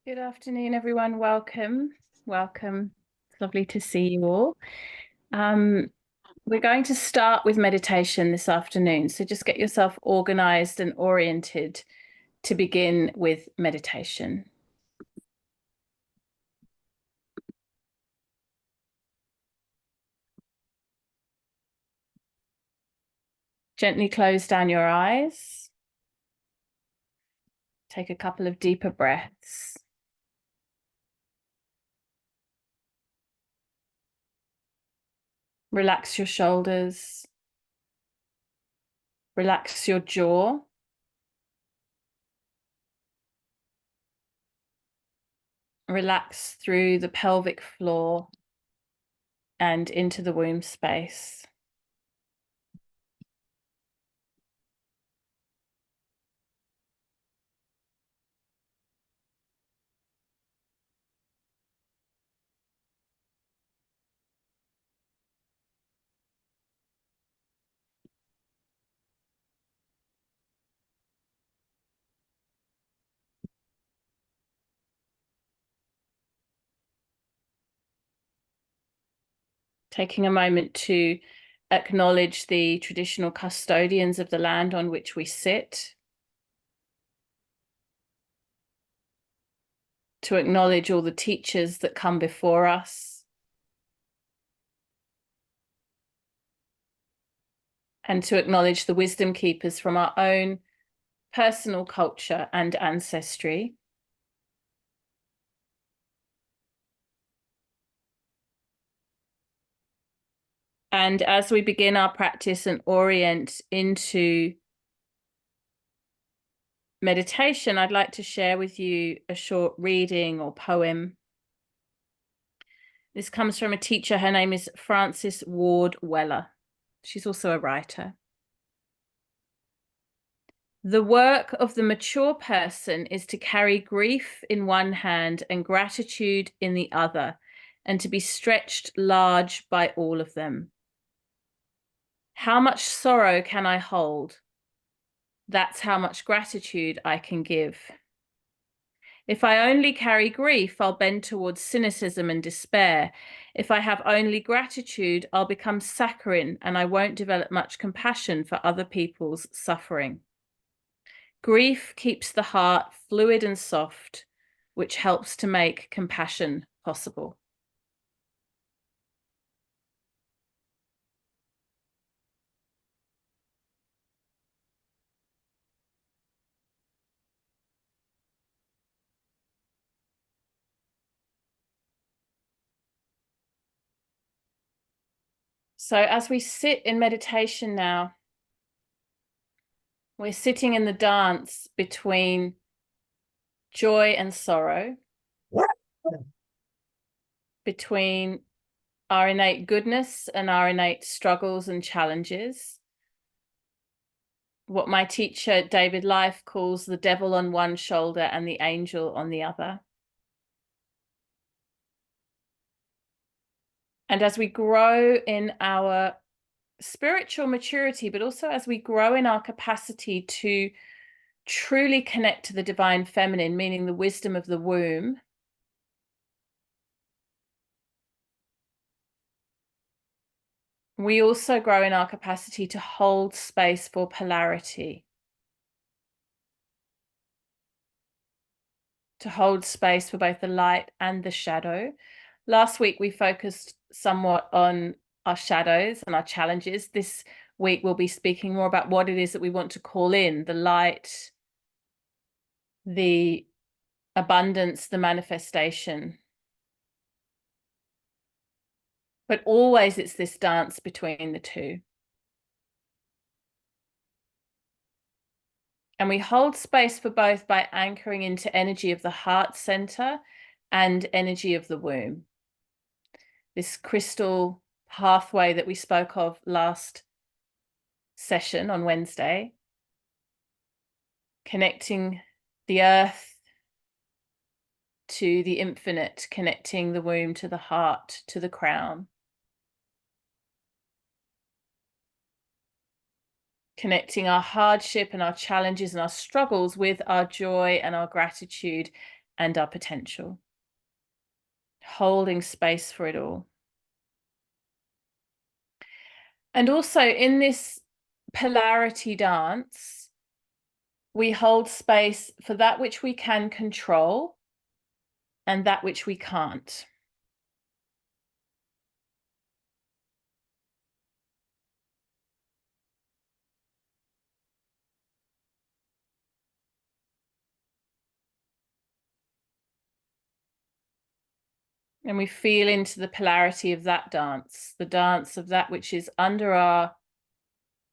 Good afternoon, everyone. Welcome. Welcome. It's lovely to see you all. We're going to start with meditation this afternoon. So just get yourself organized and oriented to begin with meditation. Gently close down your eyes. Take a couple of deeper breaths. Relax your shoulders. Relax your jaw. Relax through the pelvic floor and into the womb space. Taking a moment to acknowledge the traditional custodians of the land on which we sit, to acknowledge all the teachers that come before us, and to acknowledge the wisdom keepers from our own personal culture and ancestry. And as we begin our practice and orient into meditation, I'd like to share with you a short reading or poem. This comes from a teacher. Her name is Frances Ward Weller. She's also a writer. The work of the mature person is to carry grief in one hand and gratitude in the other, and to be stretched large by all of them. How much sorrow can I hold? That's how much gratitude I can give. If I only carry grief, I'll bend towards cynicism and despair. If I have only gratitude, I'll become saccharine and I won't develop much compassion for other people's suffering. Grief keeps the heart fluid and soft, which helps to make compassion possible. So as we sit in meditation now, we're sitting in the dance between joy and sorrow, between our innate goodness and our innate struggles and challenges. What my teacher, David Life, calls the devil on one shoulder and the angel on the other. And as we grow in our spiritual maturity, but also as we grow in our capacity to truly connect to the divine feminine, meaning the wisdom of the womb, we also grow in our capacity to hold space for polarity, to hold space for both the light and the shadow. Last week, we focused somewhat on our shadows and our challenges. This week, we'll be speaking more about what it is that we want to call in: the light, the abundance, the manifestation. But always it's this dance between the two. And we hold space for both by anchoring into energy of the heart center and energy of the womb. This crystal pathway that we spoke of last session on Wednesday, connecting the earth to the infinite, connecting the womb to the heart, to the crown. connecting our hardship and our challenges and our struggles with our joy and our gratitude and our potential. Holding space for it all. And also in this polarity dance, we hold space for that which we can control and that which we can't. And we feel into the polarity of that dance, the dance of that which is under our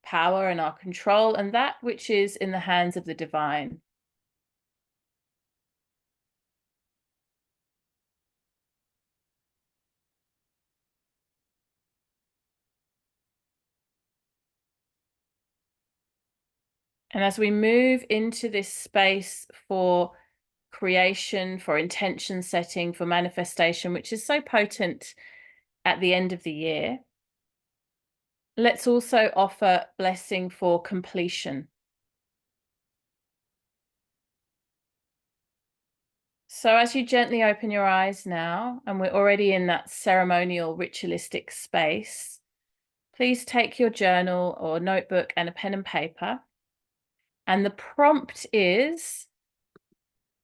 power and our control, and that which is in the hands of the divine. And as we move into this space for creation, for intention setting, for manifestation, which is so potent at the end of the year, let's also offer blessing for completion. So as you gently open your eyes now, and we're already in that ceremonial ritualistic space, please take your journal or notebook and a pen and paper. And the prompt is,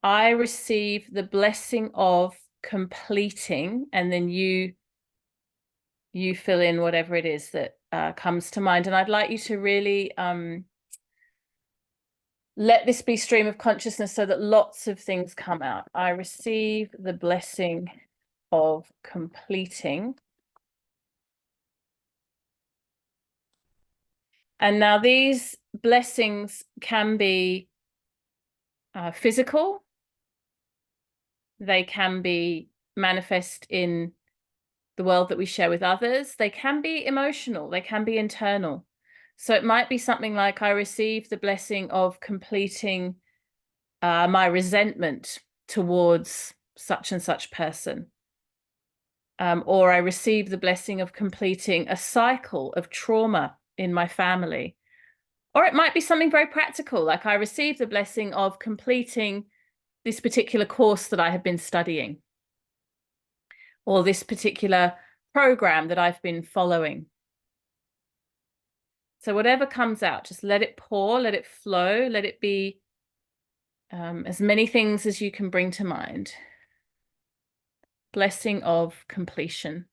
I receive the blessing of completing, and then you fill in whatever it is that comes to mind. And I'd like you to really let this be stream of consciousness so that lots of things come out. I receive the blessing of completing. And now these blessings can be physical. They can be manifest in the world that we share with others. They can be emotional. They can be internal. So it might be something like, I receive the blessing of completing my resentment towards such and such person. Or I receive the blessing of completing a cycle of trauma in my family. Or it might be something very practical, like I receive the blessing of completing this particular course that I have been studying, or this particular program that I've been following. So whatever comes out, just let it pour, let it flow, let it be as many things as you can bring to mind. Blessing of completion.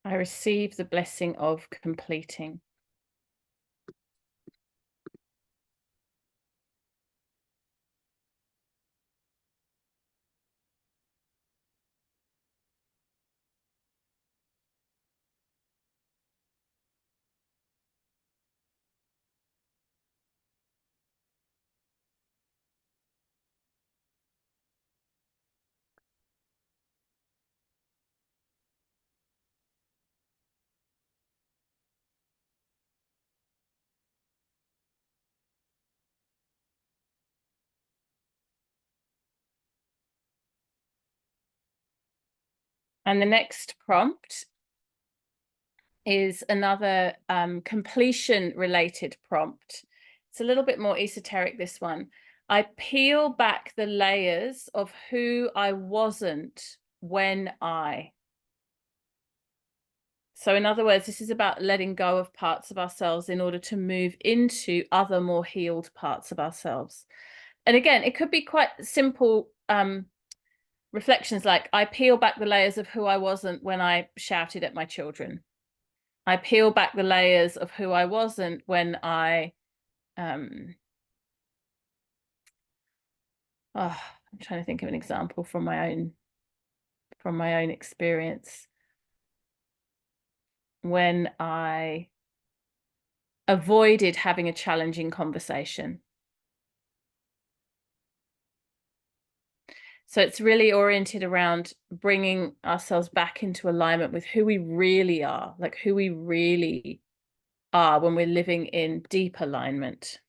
I receive the blessing of completing. And the next prompt is another completion related prompt. It's a little bit more esoteric, this one. I peel back the layers of who I wasn't when I. So in other words, this is about letting go of parts of ourselves in order to move into other more healed parts of ourselves. And again, it could be quite simple reflections like, I peel back the layers of who I wasn't when I shouted at my children. I peel back the layers of who I wasn't when I I'm trying to think of an example from my own experience. When I avoided having a challenging conversation. So it's really oriented around bringing ourselves back into alignment with who we really are, like who we really are when we're living in deep alignment.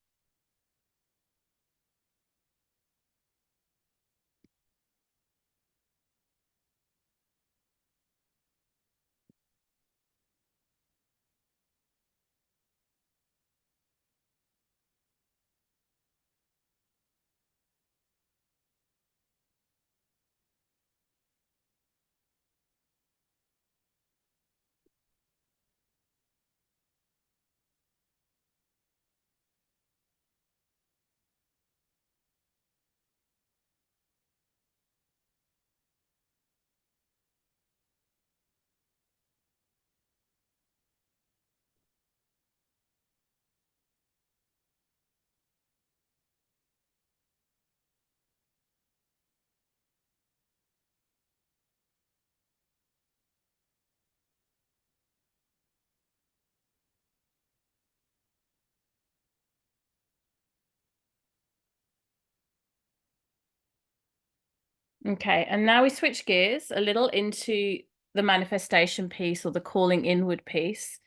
Okay, and now we switch gears a little into the manifestation piece or the calling inward piece.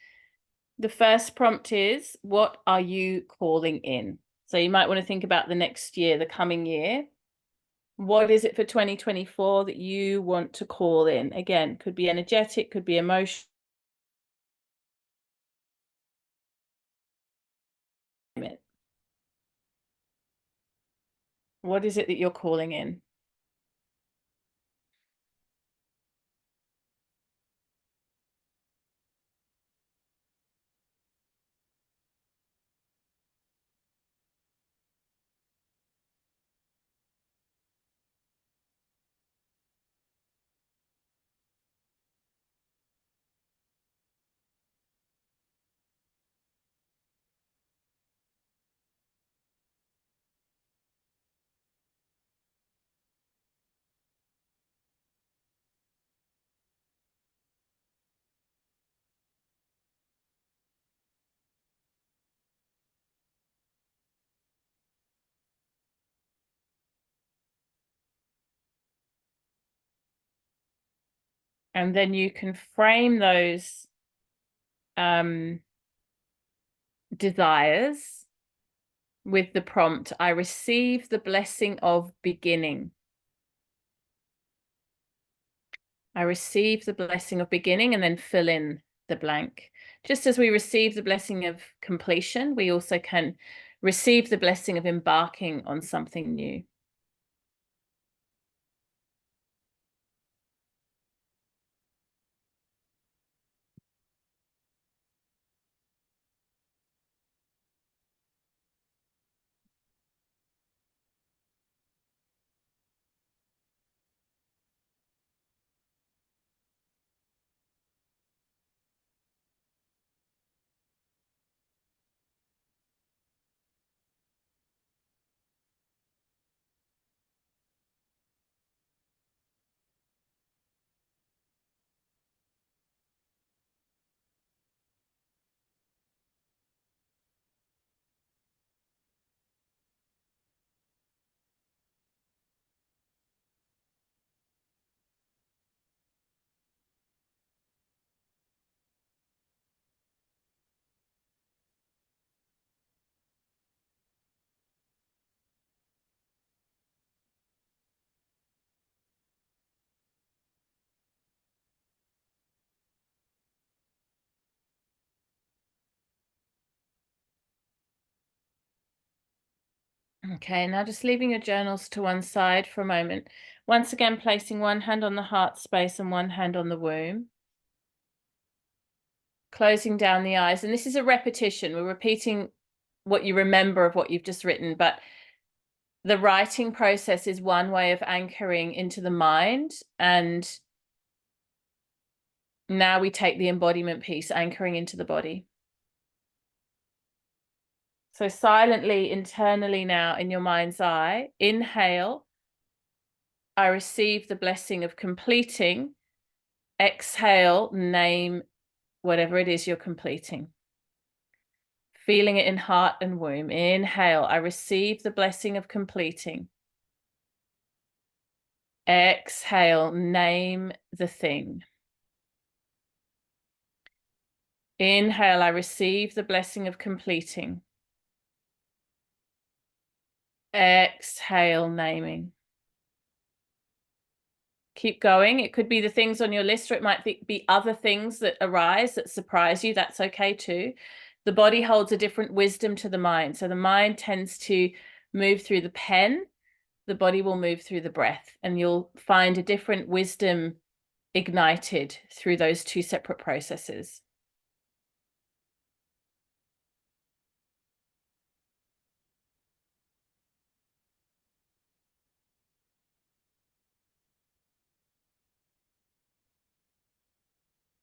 The first prompt is, what are you calling in? So you might want to think about the next year, the coming year. What is it for 2024 that you want to call in? Again, could be energetic, could be emotional. What is it that you're calling in? And then you can frame those desires with the prompt, I receive the blessing of beginning. I receive the blessing of beginning, and then fill in the blank. Just as we receive the blessing of completion, we also can receive the blessing of embarking on something new. Okay, now just leaving your journals to one side for a moment. Once again, placing one hand on the heart space and one hand on the womb. Closing down the eyes. And this is a repetition. We're repeating what you remember of what you've just written, but the writing process is one way of anchoring into the mind. And now we take the embodiment piece, anchoring into the body. So silently, internally now in your mind's eye, inhale, I receive the blessing of completing. Exhale, name whatever it is you're completing. Feeling it in heart and womb. Inhale, I receive the blessing of completing. Exhale, name the thing. Inhale, I receive the blessing of completing. Exhale, naming. Keep going. It could be the things on your list, or it might be other things that arise that surprise you. That's okay too. The body holds a different wisdom to the mind. So the mind tends to move through the pen. The body will move through the breath, and you'll find a different wisdom ignited through those two separate processes.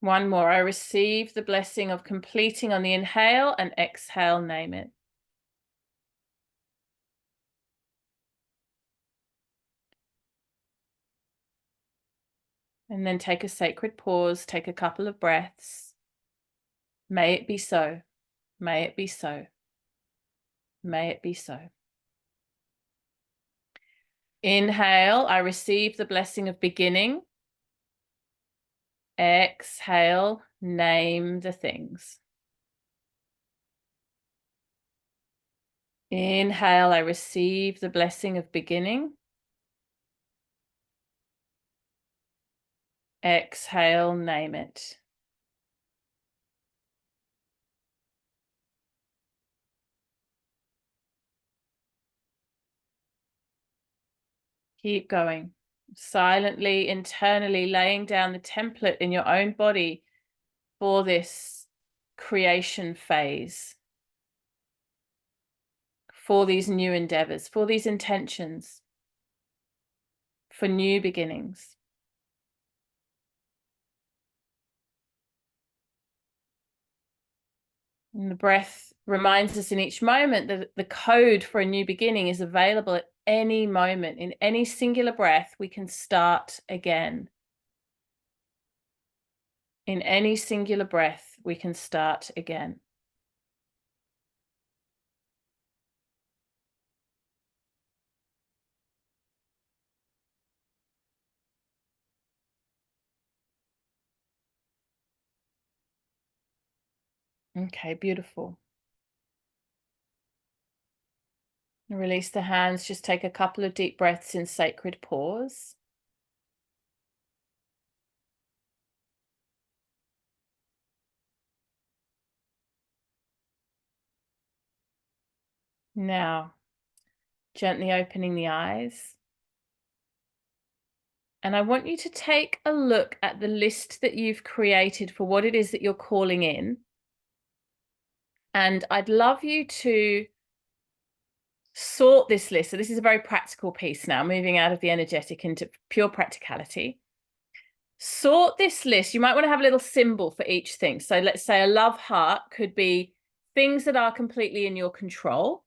One more. I receive the blessing of completing on the inhale, and exhale, name it. And then take a sacred pause, take a couple of breaths. May it be so. May it be so. May it be so. Inhale, I receive the blessing of beginning. Exhale, name the things. Inhale, I receive the blessing of beginning. Exhale, name it. Keep going. Silently, internally laying down the template in your own body for this creation phase, for these new endeavors, for these intentions, for new beginnings. And the breath reminds us in each moment that the code for a new beginning is available at any moment. In any singular breath, we can start again. In any singular breath, we can start again. Okay, beautiful. Release the hands. Just take a couple of deep breaths in sacred pause. Now, gently opening the eyes. And I want you to take a look at the list that you've created for what it is that you're calling in. And I'd love you to sort this list. So this is a very practical piece now, moving out of the energetic into pure practicality. Sort this list. You might want to have a little symbol for each thing. So let's say a love heart could be things that are completely in your control.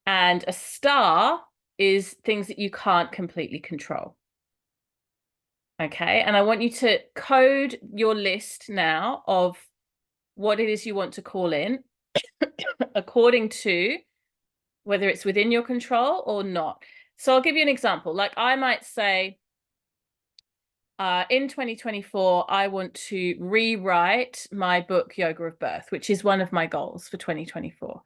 And a star is things that you can't completely control. Okay, and I want you to code your list now of what it is you want to call in according to whether it's within your control or not. So I'll give you an example. Like I might say, in 2024, I want to rewrite my book, Yoga of Birth, which is one of my goals for 2024.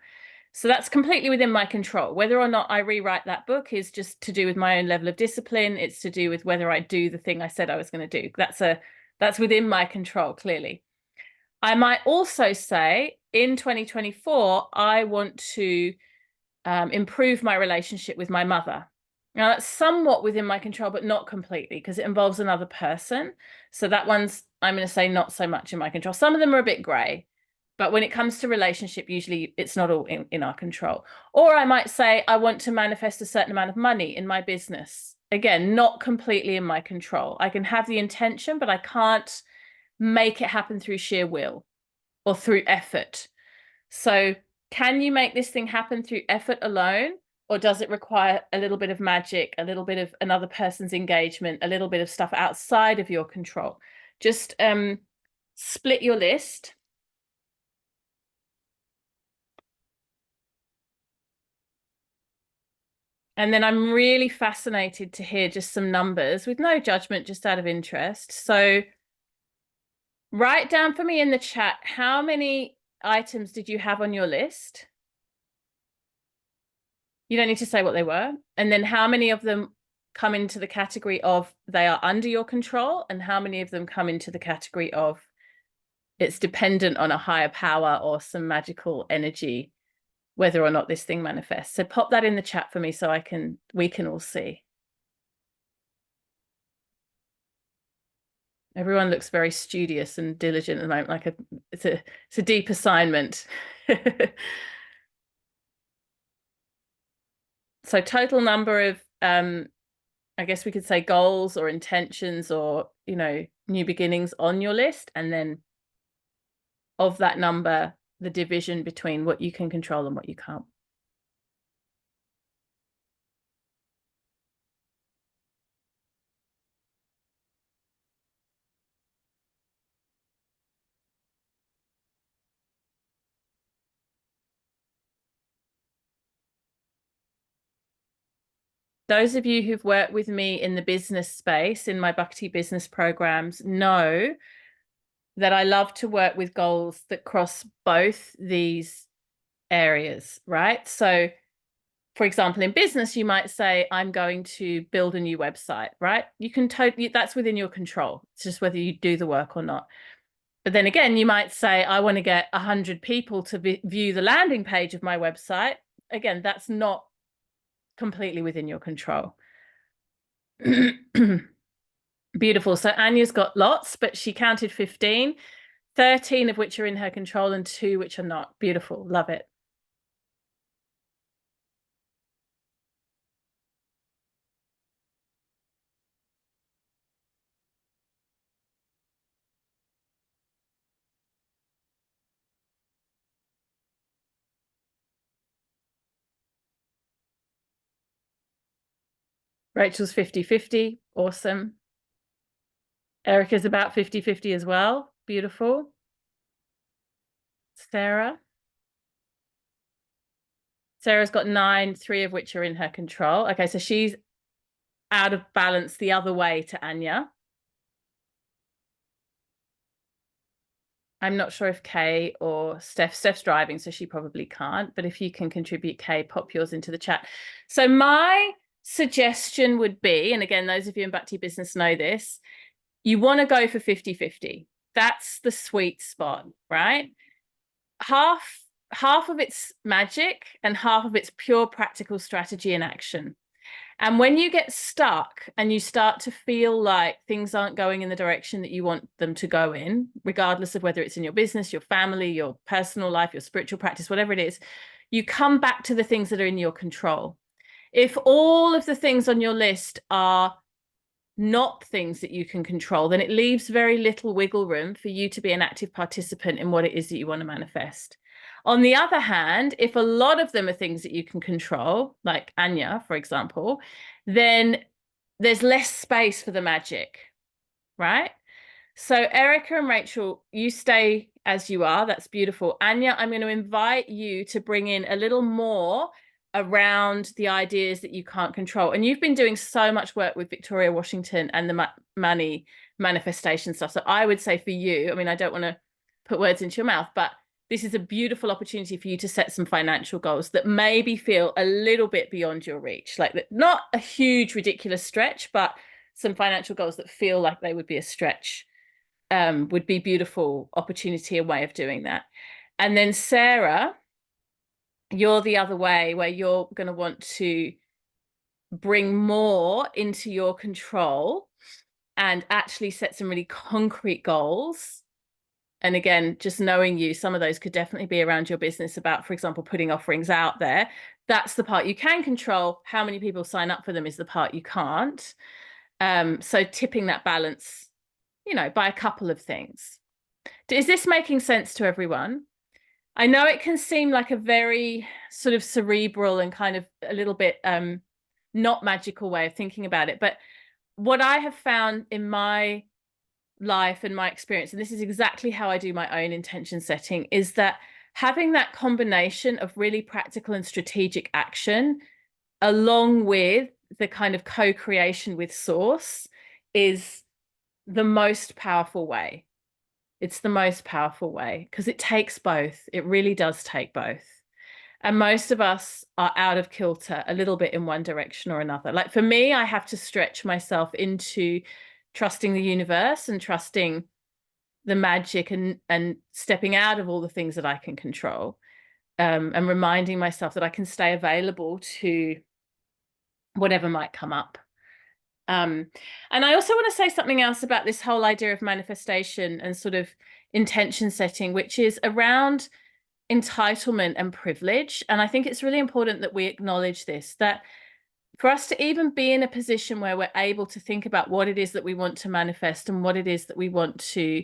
So that's completely within my control. Whether or not I rewrite that book is just to do with my own level of discipline. It's to do with whether I do the thing I said I was going to do. That's within my control, clearly. I might also say in 2024, I want to improve my relationship with my mother. Now, that's somewhat within my control, but not completely because it involves another person. So that one's, I'm going to say, not so much in my control. Some of them are a bit gray, but when it comes to relationship, usually it's not all in our control. Or I might say, I want to manifest a certain amount of money in my business. Again, not completely in my control. I can have the intention, but I can't make it happen through sheer will or through effort. So can you make this thing happen through effort alone? Or does it require a little bit of magic, a little bit of another person's engagement, a little bit of stuff outside of your control? Just split your list. And then I'm really fascinated to hear just some numbers with no judgment, just out of interest. So write down for me in the chat, how many items did you have on your list? You don't need to say what they were. And then how many of them come into the category of they are under your control, and how many of them come into the category of it's dependent on a higher power or some magical energy, whether or not this thing manifests. So pop that in the chat for me so we can all see. Everyone looks very studious and diligent at the moment, like it's a deep assignment. So total number of I guess we could say goals or intentions or, new beginnings on your list. And then of that number, the division between what you can control and what you can't. Those of you who've worked with me in the business space, in my Bhakti business programs, know that I love to work with goals that cross both these areas, right? So, for example, in business, you might say, I'm going to build a new website, right? You can totally, that's within your control. It's just whether you do the work or not. But then again, you might say, I want to get 100 people to view the landing page of my website. Again, that's not completely within your control. Beautiful. So Anya's got lots, but she counted 15, 13 of which are in her control and 2 which are not. Beautiful. Love it. Rachel's 50-50. Awesome. Erica's about 50-50 as well. Beautiful. Sarah. Sarah's got 9, 3 of which are in her control. Okay, so she's out of balance the other way to Anya. I'm not sure if Kay or Steph's driving, so she probably can't. But if you can contribute, Kay, pop yours into the chat. So my suggestion would be, and again, those of you in Bhakti business know this, you want to go for 50-50. That's the sweet spot, right? Half of it's magic and half of it's pure practical strategy and action. And when you get stuck and you start to feel like things aren't going in the direction that you want them to go in, regardless of whether it's in your business, your family, your personal life, your spiritual practice, whatever it is, you come back to the things that are in your control. If all of the things on your list are not things that you can control, then it leaves very little wiggle room for you to be an active participant in what it is that you want to manifest. On the other hand, if a lot of them are things that you can control, like Anya, for example, then there's less space for the magic, right? So Erica and Rachel, you stay as you are. That's beautiful. Anya, I'm going to invite you to bring in a little more around the ideas that you can't control. And you've been doing so much work with Victoria Washington and the money manifestation stuff. So I would say for you, I mean, I don't want to put words into your mouth, but this is a beautiful opportunity for you to set some financial goals that maybe feel a little bit beyond your reach, like not a huge, ridiculous stretch, but some financial goals that feel like they would be a stretch. Would be beautiful opportunity and way of doing that. And then Sarah, you're the other way, where you're going to want to bring more into your control and actually set some really concrete goals. And again, just knowing you, some of those could definitely be around your business, about, for example, putting offerings out there. That's the part you can control. How many people sign up for them is the part you can't. So tipping that balance, by a couple of things. Is this making sense to everyone? I know it can seem like a very sort of cerebral and kind of a little bit not magical way of thinking about it. But what I have found in my life and my experience, and this is exactly how I do my own intention setting, is that having that combination of really practical and strategic action, along with the kind of co-creation with source, is the most powerful way. It's the most powerful way because it takes both. It really does take both. And most of us are out of kilter a little bit in one direction or another. Like for me, I have to stretch myself into trusting the universe and trusting the magic, and stepping out of all the things that I can control, and reminding myself that I can stay available to whatever might come up. And I also want to say something else about this whole idea of manifestation and sort of intention setting, which is around entitlement and privilege. And I think it's really important that we acknowledge this, that for us to even be in a position where we're able to think about what it is that we want to manifest and what it is that we want to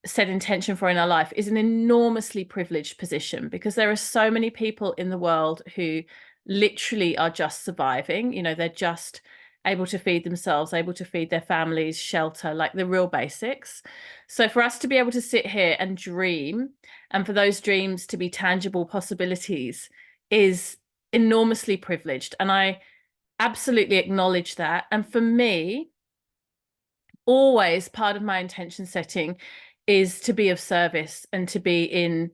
set intention for in our life is an enormously privileged position, because there are so many people in the world who literally are just surviving. They're just able to feed themselves, able to feed their families, shelter, like the real basics. So for us to be able to sit here and dream, and for those dreams to be tangible possibilities, is enormously privileged. And I absolutely acknowledge that. And for me, always part of my intention setting is to be of service and to be in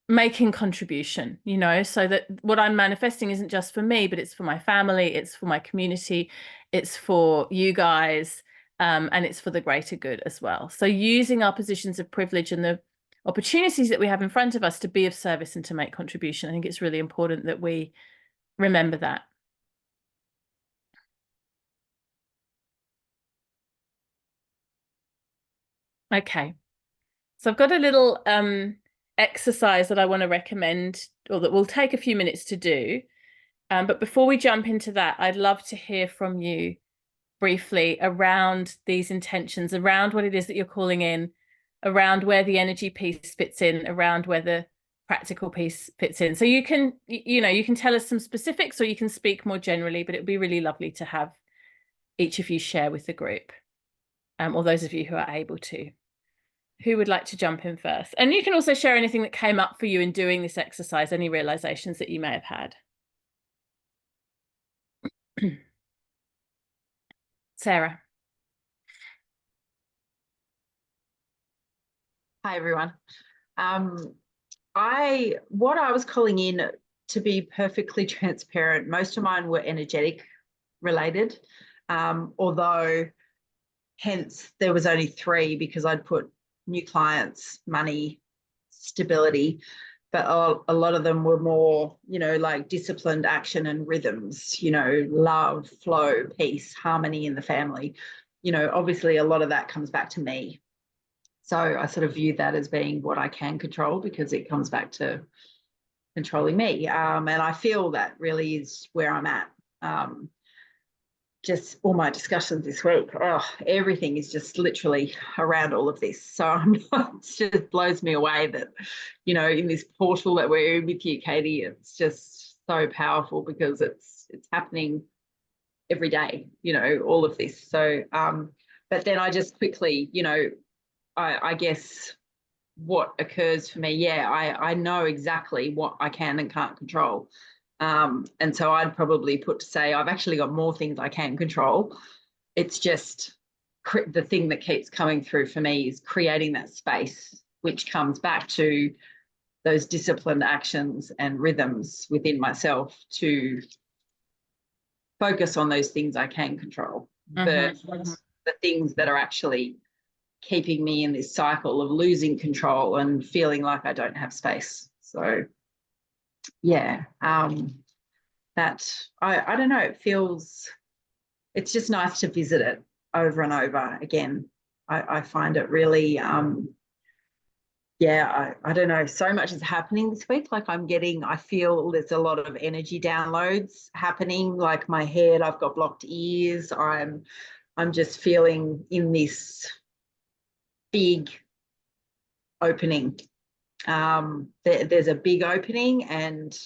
making contribution, so that what I'm manifesting isn't just for me, but it's for my family, it's for my community, it's for you guys, and it's for the greater good as well. So using our positions of privilege and the opportunities that we have in front of us to be of service and to make contribution, I think it's really important that we remember that. Okay. So I've got a little exercise that I want to recommend, or that will take a few minutes to do. But before we jump into that, I'd love to hear from you briefly around these intentions, around what it is that you're calling in, around where the energy piece fits in, around where the practical piece fits in. So you can tell us some specifics, or you can speak more generally, but it would be really lovely to have each of you share with the group, or those of you who are able to. Who would like to jump in first? And you can also share anything that came up for you in doing this exercise, any realizations that you may have had. Sarah. Hi, everyone. What I was calling in, to be perfectly transparent, most of mine were energetic related, although hence there was only 3 because I'd put new clients, money, stability, but a lot of them were more, like disciplined action and rhythms, love, flow, peace, harmony in the family. Obviously a lot of that comes back to me. So I sort of view that as being what I can control, because it comes back to controlling me. And I feel that really is where I'm at. Just all my discussions this week, everything is just literally around all of this. So it just blows me away that, in this portal that we're in with you, Katie, it's just so powerful, because it's happening every day, all of this. So, but then I just quickly, I guess what occurs for me, I know exactly what I can and can't control. And so I'd probably put to say I've actually got more things I can control. It's just the thing that keeps coming through for me is creating that space, which comes back to those disciplined actions and rhythms within myself to focus on those things I can control, versus the things that are actually keeping me in this cycle of losing control and feeling like I don't have space. So yeah, that I don't know, it's just nice to visit it over and over again. I find it really yeah, I don't know, so much is happening this week. Like I feel there's a lot of energy downloads happening. Like my head, I've got blocked ears. I'm just feeling in this big opening. There's a big opening, and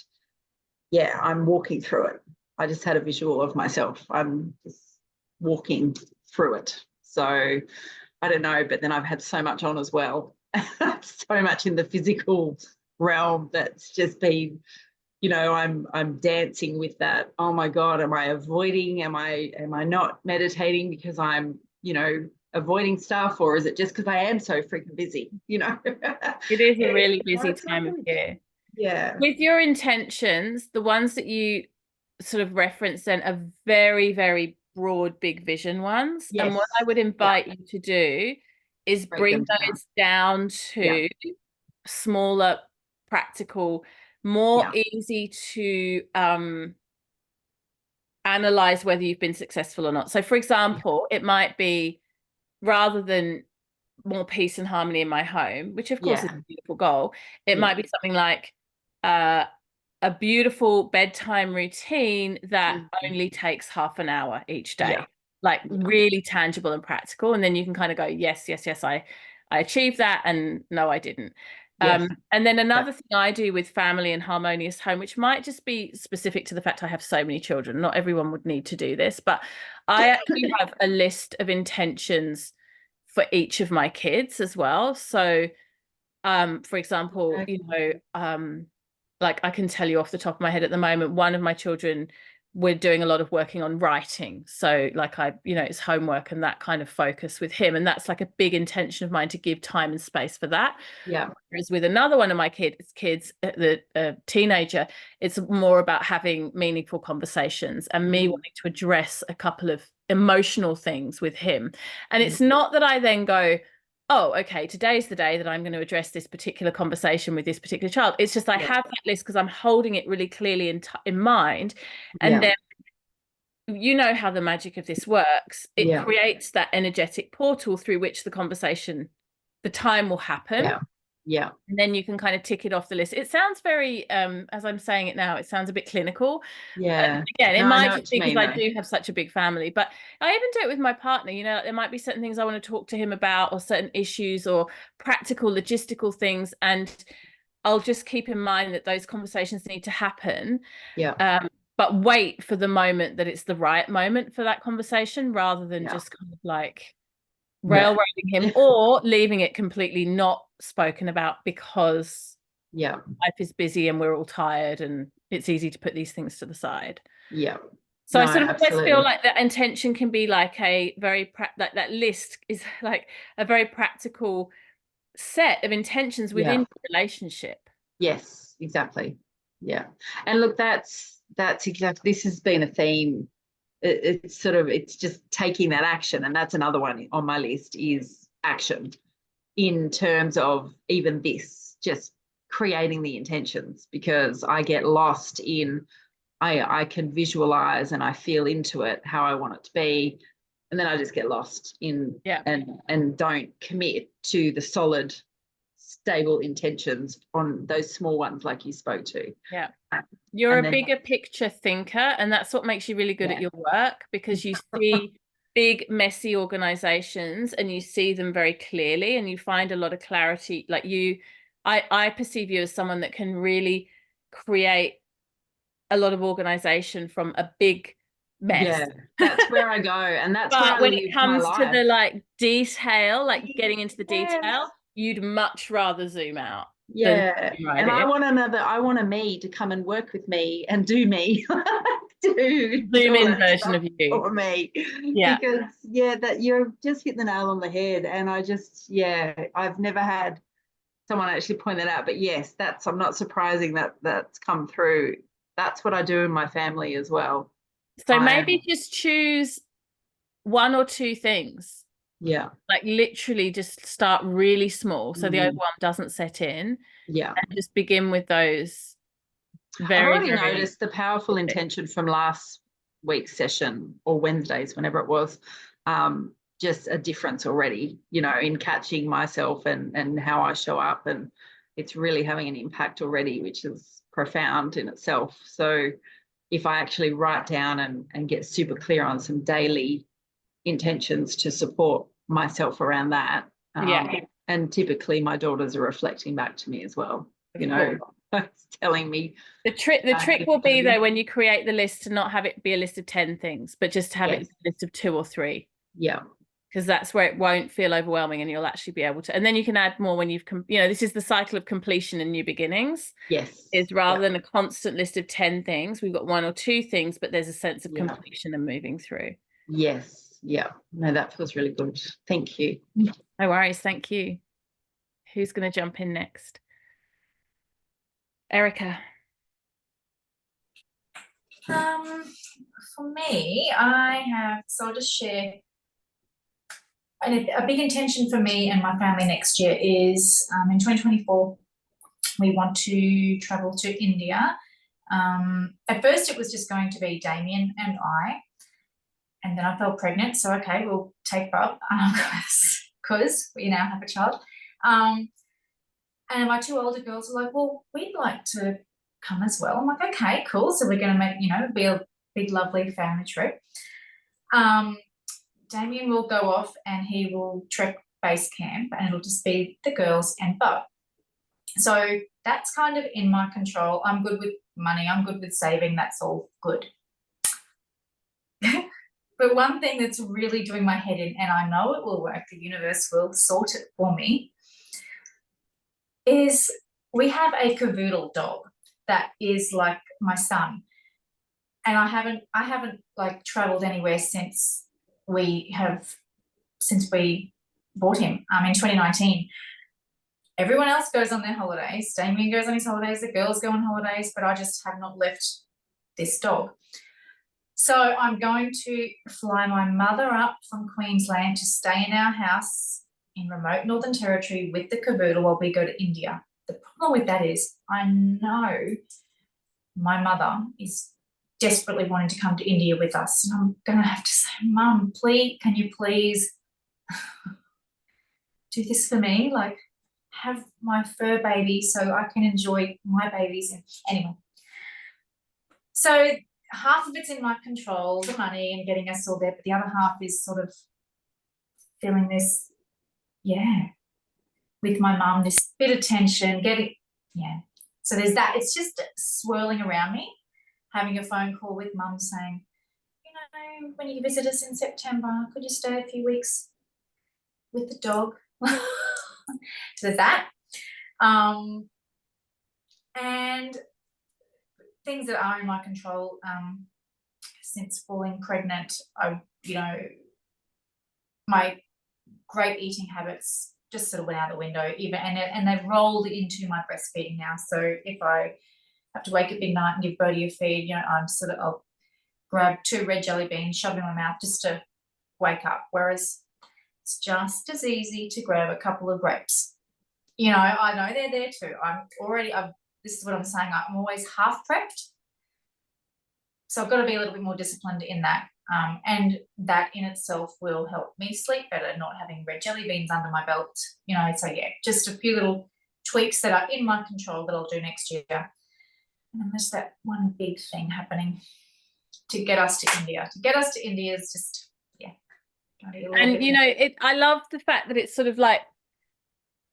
yeah, I'm walking through it. I just had a visual of myself. I'm just walking through it. So I don't know, but then I've had so much on as well. So much in the physical realm that's just been, I'm dancing with that. Oh my God, am I avoiding? Am I not meditating because I'm, avoiding stuff, or is it just because I am so freaking busy? It is a really Oh, busy it's not time of really, year. yeah. With your intentions, the ones that you sort of reference then are very, very broad, big vision ones. And what I Yes. would Yeah. invite you to do is Break bring them down. those down Yeah. to smaller, practical, more Yeah. easy to analyze whether you've been successful or not. So, for Yeah. example, it might be rather than more peace and harmony in my home, which of course is Yeah. a beautiful goal, it Yeah. might be something like uh, a beautiful bedtime routine that Mhm. only takes half an hour each Yeah. day, like Yeah. really tangible and practical. And then you can kind of go, yes, yes, yes, I achieved that, and no, I didn't. Yes. And then Yeah. another thing I do with family and harmonious home, which might just be specific to the fact I have so many children, not everyone would need to do this, but I actually have a list of intentions for each of my kids as well. So for example, like I can tell you off the top of my head at the moment, one of my children, we're doing a lot of working on writing. So like it's homework and that kind of focus with him. And that's like a big intention of mine to give time and space for that. Yeah. Whereas with another one of my kids, the teenager, it's more about having meaningful conversations and me Mhm. wanting to address a couple of emotional things with him. And Mhm. it's not that I then go, oh, okay, today's the day that I'm going to address this particular conversation with this particular child. It's just I Yeah. have that list because I'm holding it really clearly in mind. And Yeah. then you know how the magic of this works. It Yeah. creates that energetic portal through which the time will happen. Yeah. Yeah. And then you can kind of tick it off the list. It sounds very, as I'm saying it now, it sounds a bit clinical. And Yeah. again, it No, I might know just what you be because mean I though. do have such a big family, but I even do it with my partner. There might be certain things I want to talk to him about, or certain issues, or practical, logistical things. And I'll just keep in mind that those conversations need to happen, Yeah. um, but wait for the moment that it's the right moment for that conversation rather than Yeah. just kind of like Yeah. railroading him or leaving it completely not spoken about because Yeah. life is busy and we're all tired and it's easy to put these things to the side. Yeah. So No, I sort of almost feel absolutely. like that intention can be like a very like that list is like a very practical set of intentions within Yeah. the relationship. Yes, exactly. Yeah. And look, that's exactly, this has been a theme. It's just taking that action. And that's another one on my list is action in terms of even this, just creating the intentions, because I get lost in, I can visualize and I feel into it how I want it to be. And then I just get lost in Yeah. and don't commit to the solid, stable intentions on those small ones like you spoke to. Yeah. You're And a then bigger picture thinker, and that's what makes you really good at yeah, your work because you see big, messy organizations and you see them very clearly and you find a lot of clarity. I perceive you as someone that can really create a lot of organization from a big mess. yeah, that's where I go, and that's where But I when it live my comes to life. the like detail, like getting into the Yes. detail, you'd much rather zoom out than Yeah. zoom right And in. I want a me to come and work with me and do me, do Zoom all in that version stuff of you. for me. Yeah. Because, yeah, that you're just hitting the nail on the head. And yeah, I've never had someone actually point that out. But yes, I'm not surprising that that's come through. That's what I do in my family as well. So I maybe am, just choose one or two things, yeah. like literally just start really small so the Mm, overwhelm doesn't set in yeah. and just begin with those I've Very, already very noticed the powerful specific. intention from last week's session or Wednesdays, whenever it was, just a difference already, you know, in catching myself and how I show up. And it's really having an impact already, which is profound in itself. So if I actually write down and get super clear on some daily intentions to support myself around that. Yeah, And typically my daughters are reflecting back to me as well, of you know, course. telling me The trick will be though when you create the list to not have it be a list of 10 things, but just to have it yes, be a list of 2 or 3. yeah, Because that's where it won't feel overwhelming and you'll actually be able to. And then you can add more when you've, this is the cycle of completion and new beginnings. yes, Is rather yeah, than a constant list of 10 things, we've got 1 or 2 things, but there's a sense of yeah, completion and moving through. yes, yeah. No, that feels really good. Thank you. No worries. Thank you. Who's going to jump in next? Erica. For me, I have, so I'll just share a big intention for me and my family next year is in 2024, we want to travel to India. At first, it was just going to be Damien and I, and then I felt pregnant. So, okay, we'll take Bob because we now have a child. And my 2 older girls are like, well, we'd like to come as well. I'm like, okay, cool. So we're going to make, be a big, lovely family trip. Damien will go off and he will trek base camp and it'll just be the girls and Bub. So that's kind of in my control. I'm good with money. I'm good with saving. That's all good. But one thing that's really doing my head in, and I know it will work, the universe will sort it for me, is we have a cavoodle dog that is like my son. And I haven't like traveled anywhere since we bought him in 2019. Everyone else goes on their holidays. Damien goes on his holidays. The girls go on holidays, but I just have not left this dog. So I'm going to fly my mother up from Queensland to stay in our house in remote Northern Territory with the cavoodle while we go to India. The problem with that is I know my mother is desperately wanting to come to India with us. And I'm going to have to say, Mum, please, can you please do this for me? Like, have my fur baby so I can enjoy my babies. And anyway, so half of it's in my control, the money and getting us all there, but the other half is sort of feeling this, with my mum, this bit of tension, So there's that. It's just swirling around me, having a phone call with mum saying, when you visit us in September, could you stay a few weeks with the dog? So there's that. And things that are in my control, since falling pregnant, my great eating habits just sort of went out the window, and they've rolled into my breastfeeding now. So if I have to wake up midnight and give Bodhi a feed, I'll grab 2 red jelly beans, shove them in my mouth just to wake up. Whereas it's just as easy to grab a couple of grapes. I know they're there too. This is what I'm saying. I'm always half prepped. So I've got to be a little bit more disciplined in that. And that in itself will help me sleep better, not having red jelly beans under my belt. So just a few little tweaks that are in my control that I'll do next year. And then there's that one big thing happening to get us to India. To get us to India is just, And I love the fact that it's sort of like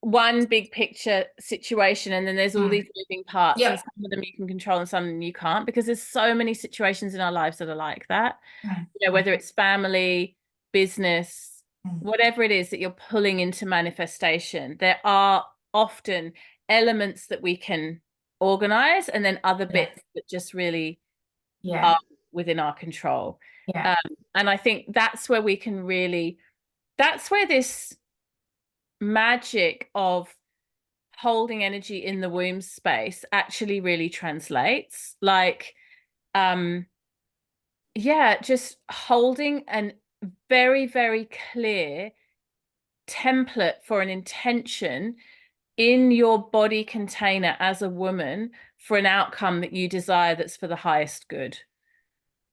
one big picture situation, and then there's all these moving parts, and some of them you can control and some of them you can't, because there's so many situations in our lives that are like that. Whether it's family, business, whatever it is that you're pulling into manifestation, there are often elements that we can organize, and then other bits that just really are within our control. And I think that's where that's where this magic of holding energy in the womb space actually really translates. Like, just holding an very, very clear template for an intention in your body container as a woman for an outcome that you desire that's for the highest good.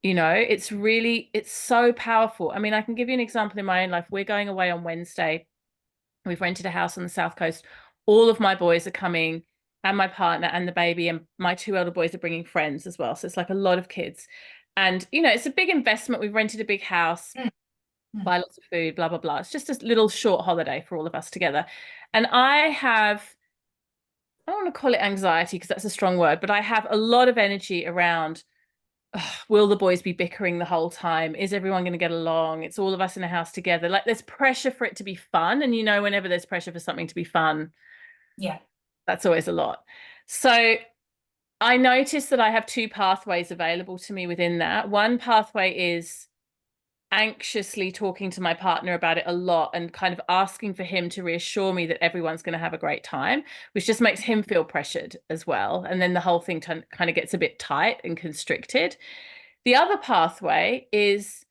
You know, it's so powerful. I mean, I can give you an example in my own life. We're going away on Wednesday. We've rented a house on the South Coast. All of my boys are coming, and my partner and the baby, and my 2 elder boys are bringing friends as well. So it's like a lot of kids. And, you know, it's a big investment. We've rented a big house, buy lots of food, blah, blah, blah. It's just a little short holiday for all of us together. And I don't want to call it anxiety because that's a strong word, but I have a lot of energy around, will the boys be bickering the whole time? Is everyone going to get along? It's all of us in a house together. Like, there's pressure for it to be fun. And, you know, whenever there's pressure for something to be fun, Yeah. that's always a lot. So I noticed that I have 2 pathways available to me within that. One pathway is anxiously talking to my partner about it a lot and kind of asking for him to reassure me that everyone's going to have a great time, which just makes him feel pressured as well. And then the whole thing kind of gets a bit tight and constricted. The other pathway is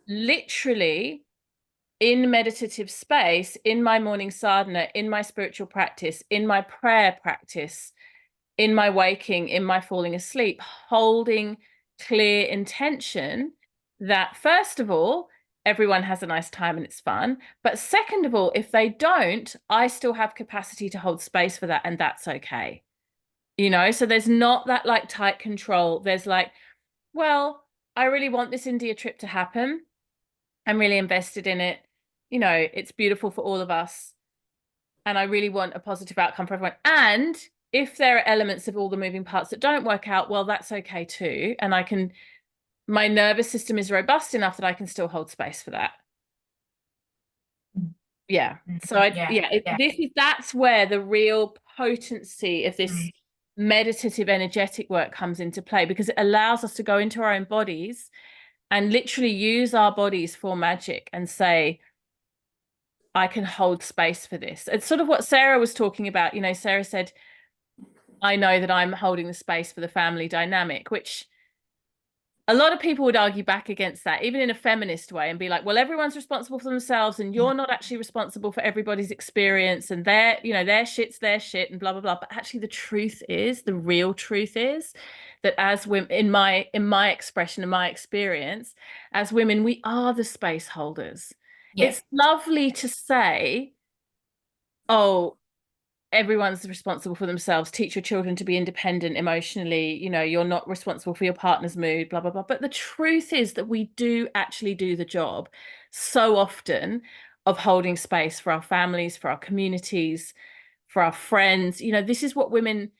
literally in meditative space, in my morning sadhana, in my spiritual practice, in my prayer practice, in my waking, in my falling asleep, holding clear intention that, first of all, everyone has a nice time and it's fun. But second of all, if they don't, I still have capacity to hold space for that, and that's okay. You know, so there's not that like tight control. There's like, well, I really want this India trip to happen. I'm really invested in it. You know, it's beautiful for all of us. And I really want a positive outcome for everyone. And if there are elements of all the moving parts that don't work out, well, that's okay too. And my nervous system is robust enough that I can still hold space for that. Yeah. So that's where the real potency of this meditative energetic work comes into play, because it allows us to go into our own bodies and literally use our bodies for magic and say, I can hold space for this. It's sort of what Sarah was talking about. You know, Sarah said, I know that I'm holding the space for the family dynamic, which a lot of people would argue back against that, even in a feminist way, and be like, well, everyone's responsible for themselves and you're not actually responsible for everybody's experience, and their shit's their shit and blah, blah, blah. But actually the real truth is that as women, in my expression, in my experience, as women, we are the space holders. Yeah. It's lovely to say, oh, everyone's responsible for themselves. Teach your children to be independent emotionally. You know, you're not responsible for your partner's mood, blah, blah, blah. But the truth is that we do actually do the job so often of holding space for our families, for our communities, for our friends. You know, this is what women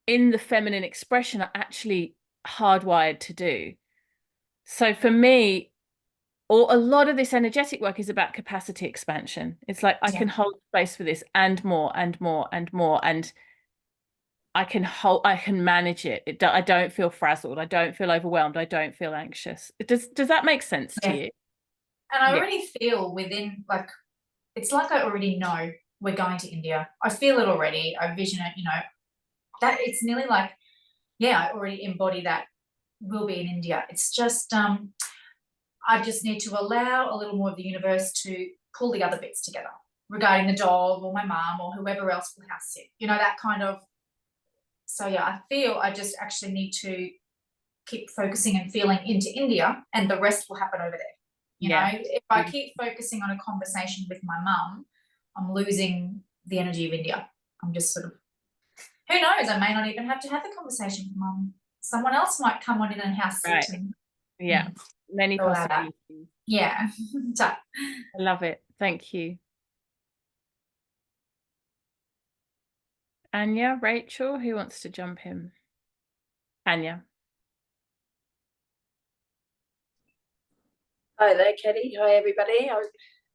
in the feminine expression are actually hardwired to do. So for me, a lot of this energetic work is about capacity expansion. It's like, I can hold space for this and more and more and more. And I can manage it. I don't feel frazzled. I don't feel overwhelmed. I don't feel anxious. Does that make sense to you? And I already feel within, like, it's like I already know we're going to India. I feel it already. I vision it, you know, that it's nearly like, I already embody that we'll be in India. It's just, I just need to allow a little more of the universe to pull the other bits together regarding the dog or my mum or whoever else will house sit, you know, that kind of. So I feel I just actually need to keep focusing and feeling into India, and the rest will happen over there. You know, if I keep focusing on a conversation with my mum, I'm losing the energy of India. I'm just sort of, who knows, I may not even have to have the conversation with mum. Someone else might come on in and house sit. And, many possibilities. Yeah. I love it. Thank you. Anya, Rachel, who wants to jump in? Anya. Hi there, Kelly. Hi, everybody. I was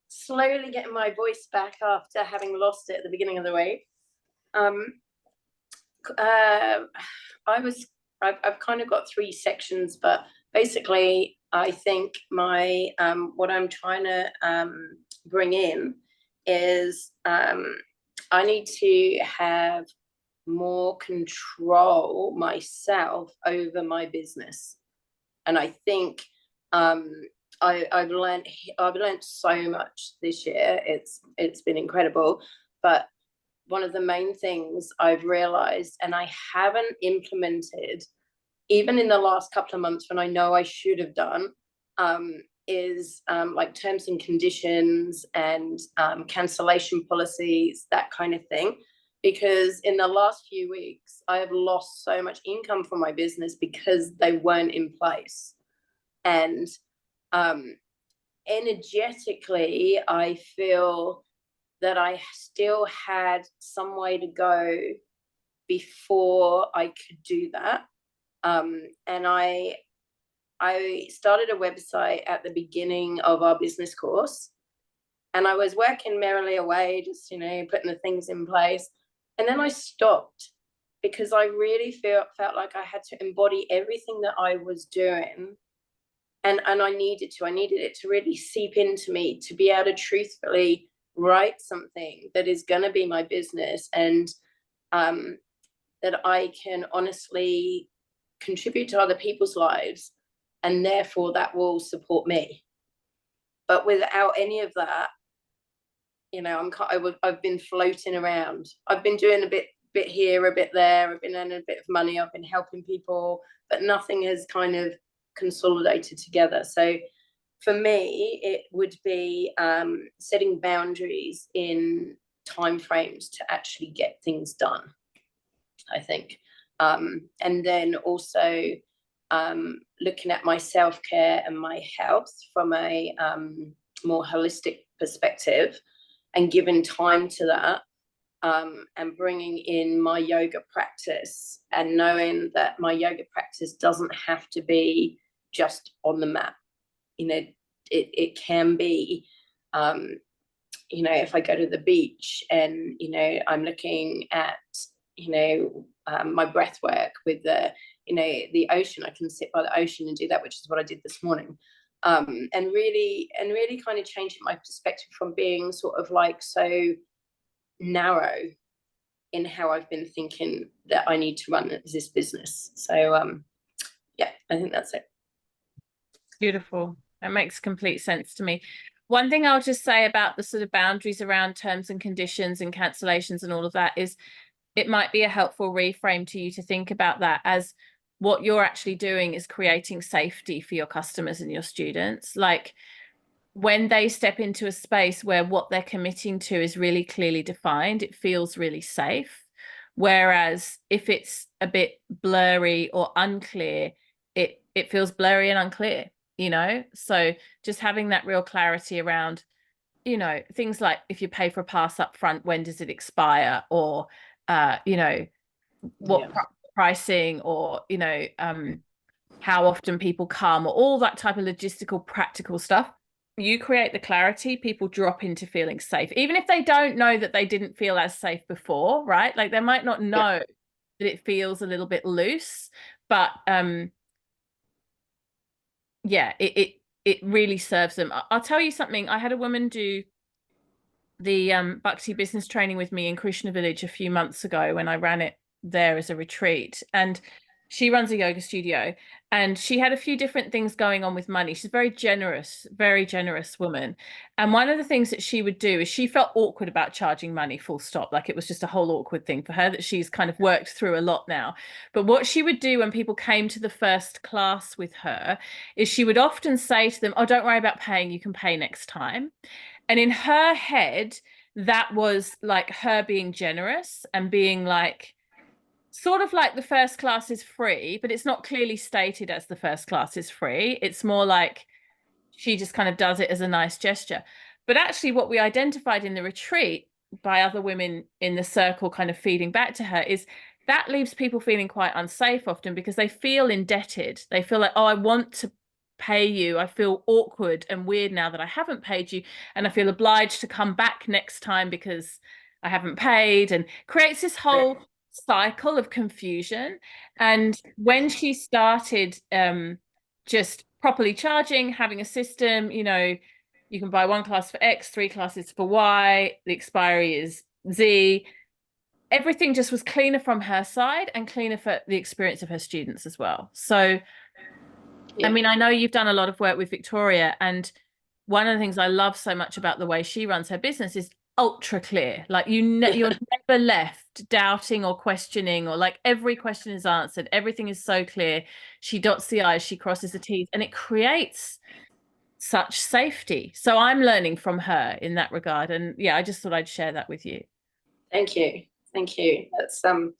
slowly getting my voice back after having lost it at the beginning of the week. I've kind of got 3 sections, but basically, I think my what I'm trying to bring in is I need to have more control myself over my business, and I think I've learned so much this year. It's been incredible, but one of the main things I've realized, and I haven't implemented even in the last couple of months when I know I should have done, is like terms and conditions and cancellation policies, that kind of thing. Because in the last few weeks, I have lost so much income from my business because they weren't in place. And energetically, I feel that I still had some way to go before I could do that. And I started a website at the beginning of our business course, and I was working merrily away, just, you know, putting the things in place. And then I stopped because I really felt like I had to embody everything that I was doing. And I needed it to really seep into me, to be able to truthfully write something that is going to be my business, and that I can honestly contribute to other people's lives, and therefore that will support me. But without any of that, you know, I've been floating around. I've been doing a bit here, a bit there. I've been earning a bit of money. I've been helping people, but nothing has kind of consolidated together. So for me, it would be setting boundaries in timeframes to actually get things done, I think. And then also looking at my self-care and my health from a more holistic perspective, and giving time to that, and bringing in my yoga practice, and knowing that my yoga practice doesn't have to be just on the mat. You know, it can be, you know, if I go to the beach and, you know, I'm looking at, you know, my breath work with the, you know, the ocean, I can sit by the ocean and do that, which is what I did this morning. And really kind of changing my perspective from being sort of like so narrow in how I've been thinking that I need to run this business. So yeah, I think that's it. Beautiful. That makes complete sense to me. One thing I'll just say about the sort of boundaries around terms and conditions and cancellations and all of that is it might be a helpful reframe to you to think about that as what you're actually doing is creating safety for your customers and your students. Like when they step into a space where what they're committing to is really clearly defined, it feels really safe. Whereas if it's a bit blurry or unclear, it feels blurry and unclear, you know? So just having that real clarity around, you know, things like if you pay for a pass up front, when does it expire? Or, you know, what pricing, or, you know, how often people come, or all that type of logistical, practical stuff. You create the clarity, people drop into feeling safe, even if they don't know that they didn't feel as safe before, right? Like they might not know that it feels a little bit loose, but yeah, it really serves them. I'll tell you something. I had a woman do the Bhakti business training with me in Krishna Village a few months ago when I ran it there as a retreat, and she runs a yoga studio, and she had a few different things going on with money. She's very generous woman. And one of the things that she would do is she felt awkward about charging money, full stop. Like it was just a whole awkward thing for her that she's kind of worked through a lot now. But what she would do when people came to the first class with her is she would often say to them, oh, don't worry about paying, you can pay next time. And in her head, that was like her being generous and being like, sort of like the first class is free, but it's not clearly stated as the first class is free. It's more like she just kind of does it as a nice gesture. But actually what we identified in the retreat by other women in the circle kind of feeding back to her is that leaves people feeling quite unsafe often because they feel indebted. They feel like, oh, I want to pay you. I feel awkward and weird now that I haven't paid you, and I feel obliged to come back next time because I haven't paid, and creates this whole cycle of confusion. And when she started just properly charging, having a system, you know, you can buy one class for X, 3 classes for Y, the expiry is Z. Everything just was cleaner from her side and cleaner for the experience of her students as well. So I mean, I know you've done a lot of work with Victoria, and one of the things I love so much about the way she runs her business is ultra clear. Like you're never left doubting or questioning, or like every question is answered. Everything is so clear. She dots the I's, she crosses the T's, and it creates such safety. So I'm learning from her in that regard. And yeah, I just thought I'd share that with you. Thank you. Thank you. That's no,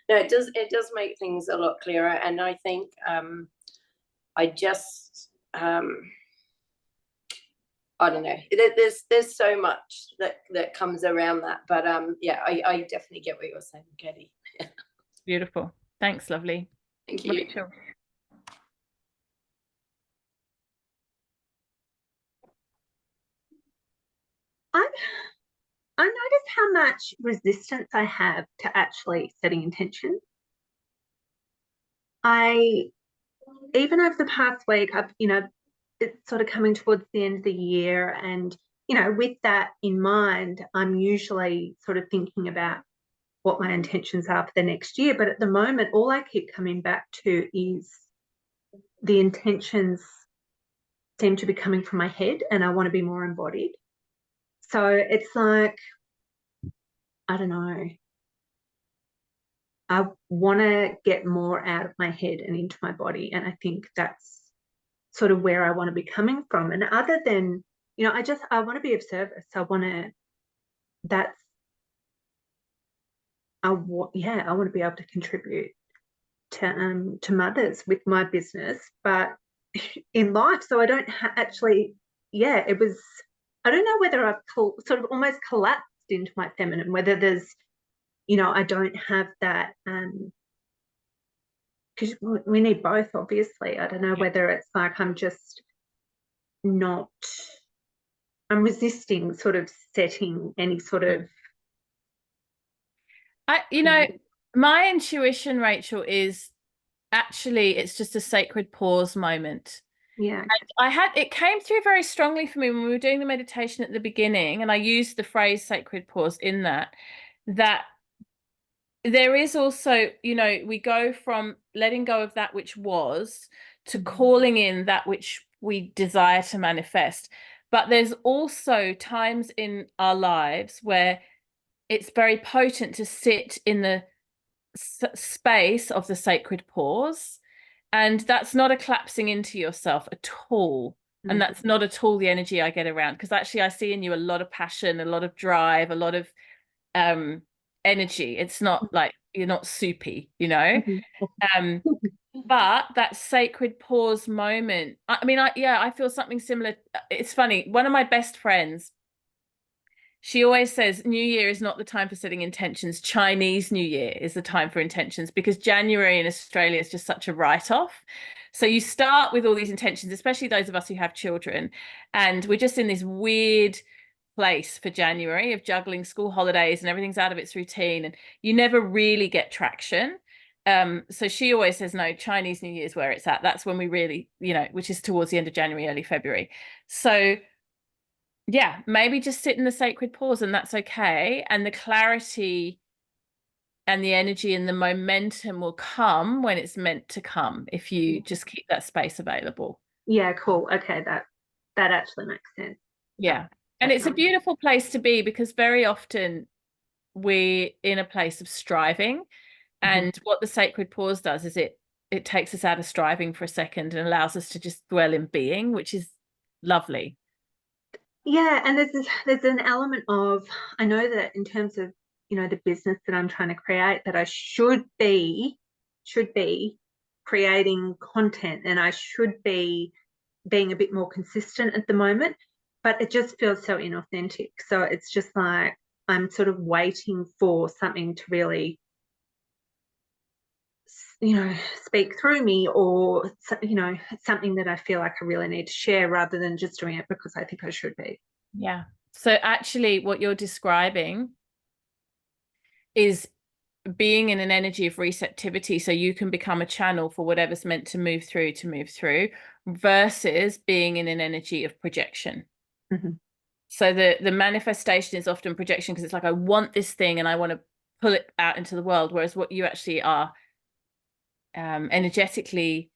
it does make things a lot clearer. And I think I just I don't know. There's so much that comes around that. But yeah, I definitely get what you're saying, Katie. Beautiful. Thanks, lovely. Thank you. Rachel. I notice how much resistance I have to actually setting intentions. Even over the past week, it's sort of coming towards the end of the year, and with that in mind, I'm usually sort of thinking about what my intentions are for the next year. But at the moment, all I keep coming back to is the intentions seem to be coming from my head, and I want to be more embodied. So it's like, I don't know. I want to get more out of my head and into my body. And I think that's sort of where I want to be coming from. And other than, I want to be of service. I want to be able to contribute to mothers with my business, but in life. So I don't actually, it was, I don't know whether I've sort of almost collapsed into my feminine, whether there's, I don't have that, because we need both, obviously. I don't know whether it's like I'm resisting sort of setting any sort of. My intuition, Rachel, is actually it's just a sacred pause moment. Yeah. And it came through very strongly for me when we were doing the meditation at the beginning, and I used the phrase sacred pause in that there is also, we go from letting go of that which was to calling in that which we desire to manifest. But there's also times in our lives where it's very potent to sit in the space of the sacred pause. And that's not a collapsing into yourself at all. And that's not at all the energy I get around, because actually I see in you a lot of passion, a lot of drive, a lot of energy. It's not like you're not soupy, but that sacred pause moment, I feel something similar. It's funny, one of my best friends, she always says New Year is not the time for setting intentions. Chinese New Year is the time for intentions, because January in Australia is just such a write-off. So you start with all these intentions, especially those of us who have children, and we're just in this weird place for January of juggling school holidays and everything's out of its routine, and you never really get traction. So she always says, no, Chinese New Year is where it's at. That's when we really, which is towards the end of January, early February. So yeah, maybe just sit in the sacred pause, and that's okay. And the clarity and the energy and the momentum will come when it's meant to come, if you just keep that space available. Yeah, cool. Okay, that actually makes sense. Yeah. And it's a beautiful place to be, because very often we're in a place of striving. And what the sacred pause does is it takes us out of striving for a second and allows us to just dwell in being, which is lovely. Yeah, and there's an element of, I know that in terms of, the business that I'm trying to create, that I should be creating content, and I should be being a bit more consistent at the moment, but it just feels so inauthentic. So it's just like I'm sort of waiting for something to really, speak through me, or, something that I feel like I really need to share, rather than just doing it because I think I should be. Yeah. So actually what you're describing is being in an energy of receptivity, so you can become a channel for whatever's meant to move through, versus being in an energy of projection. So the manifestation is often projection, because it's like, I want this thing and I want to pull it out into the world, whereas what you actually are energetically,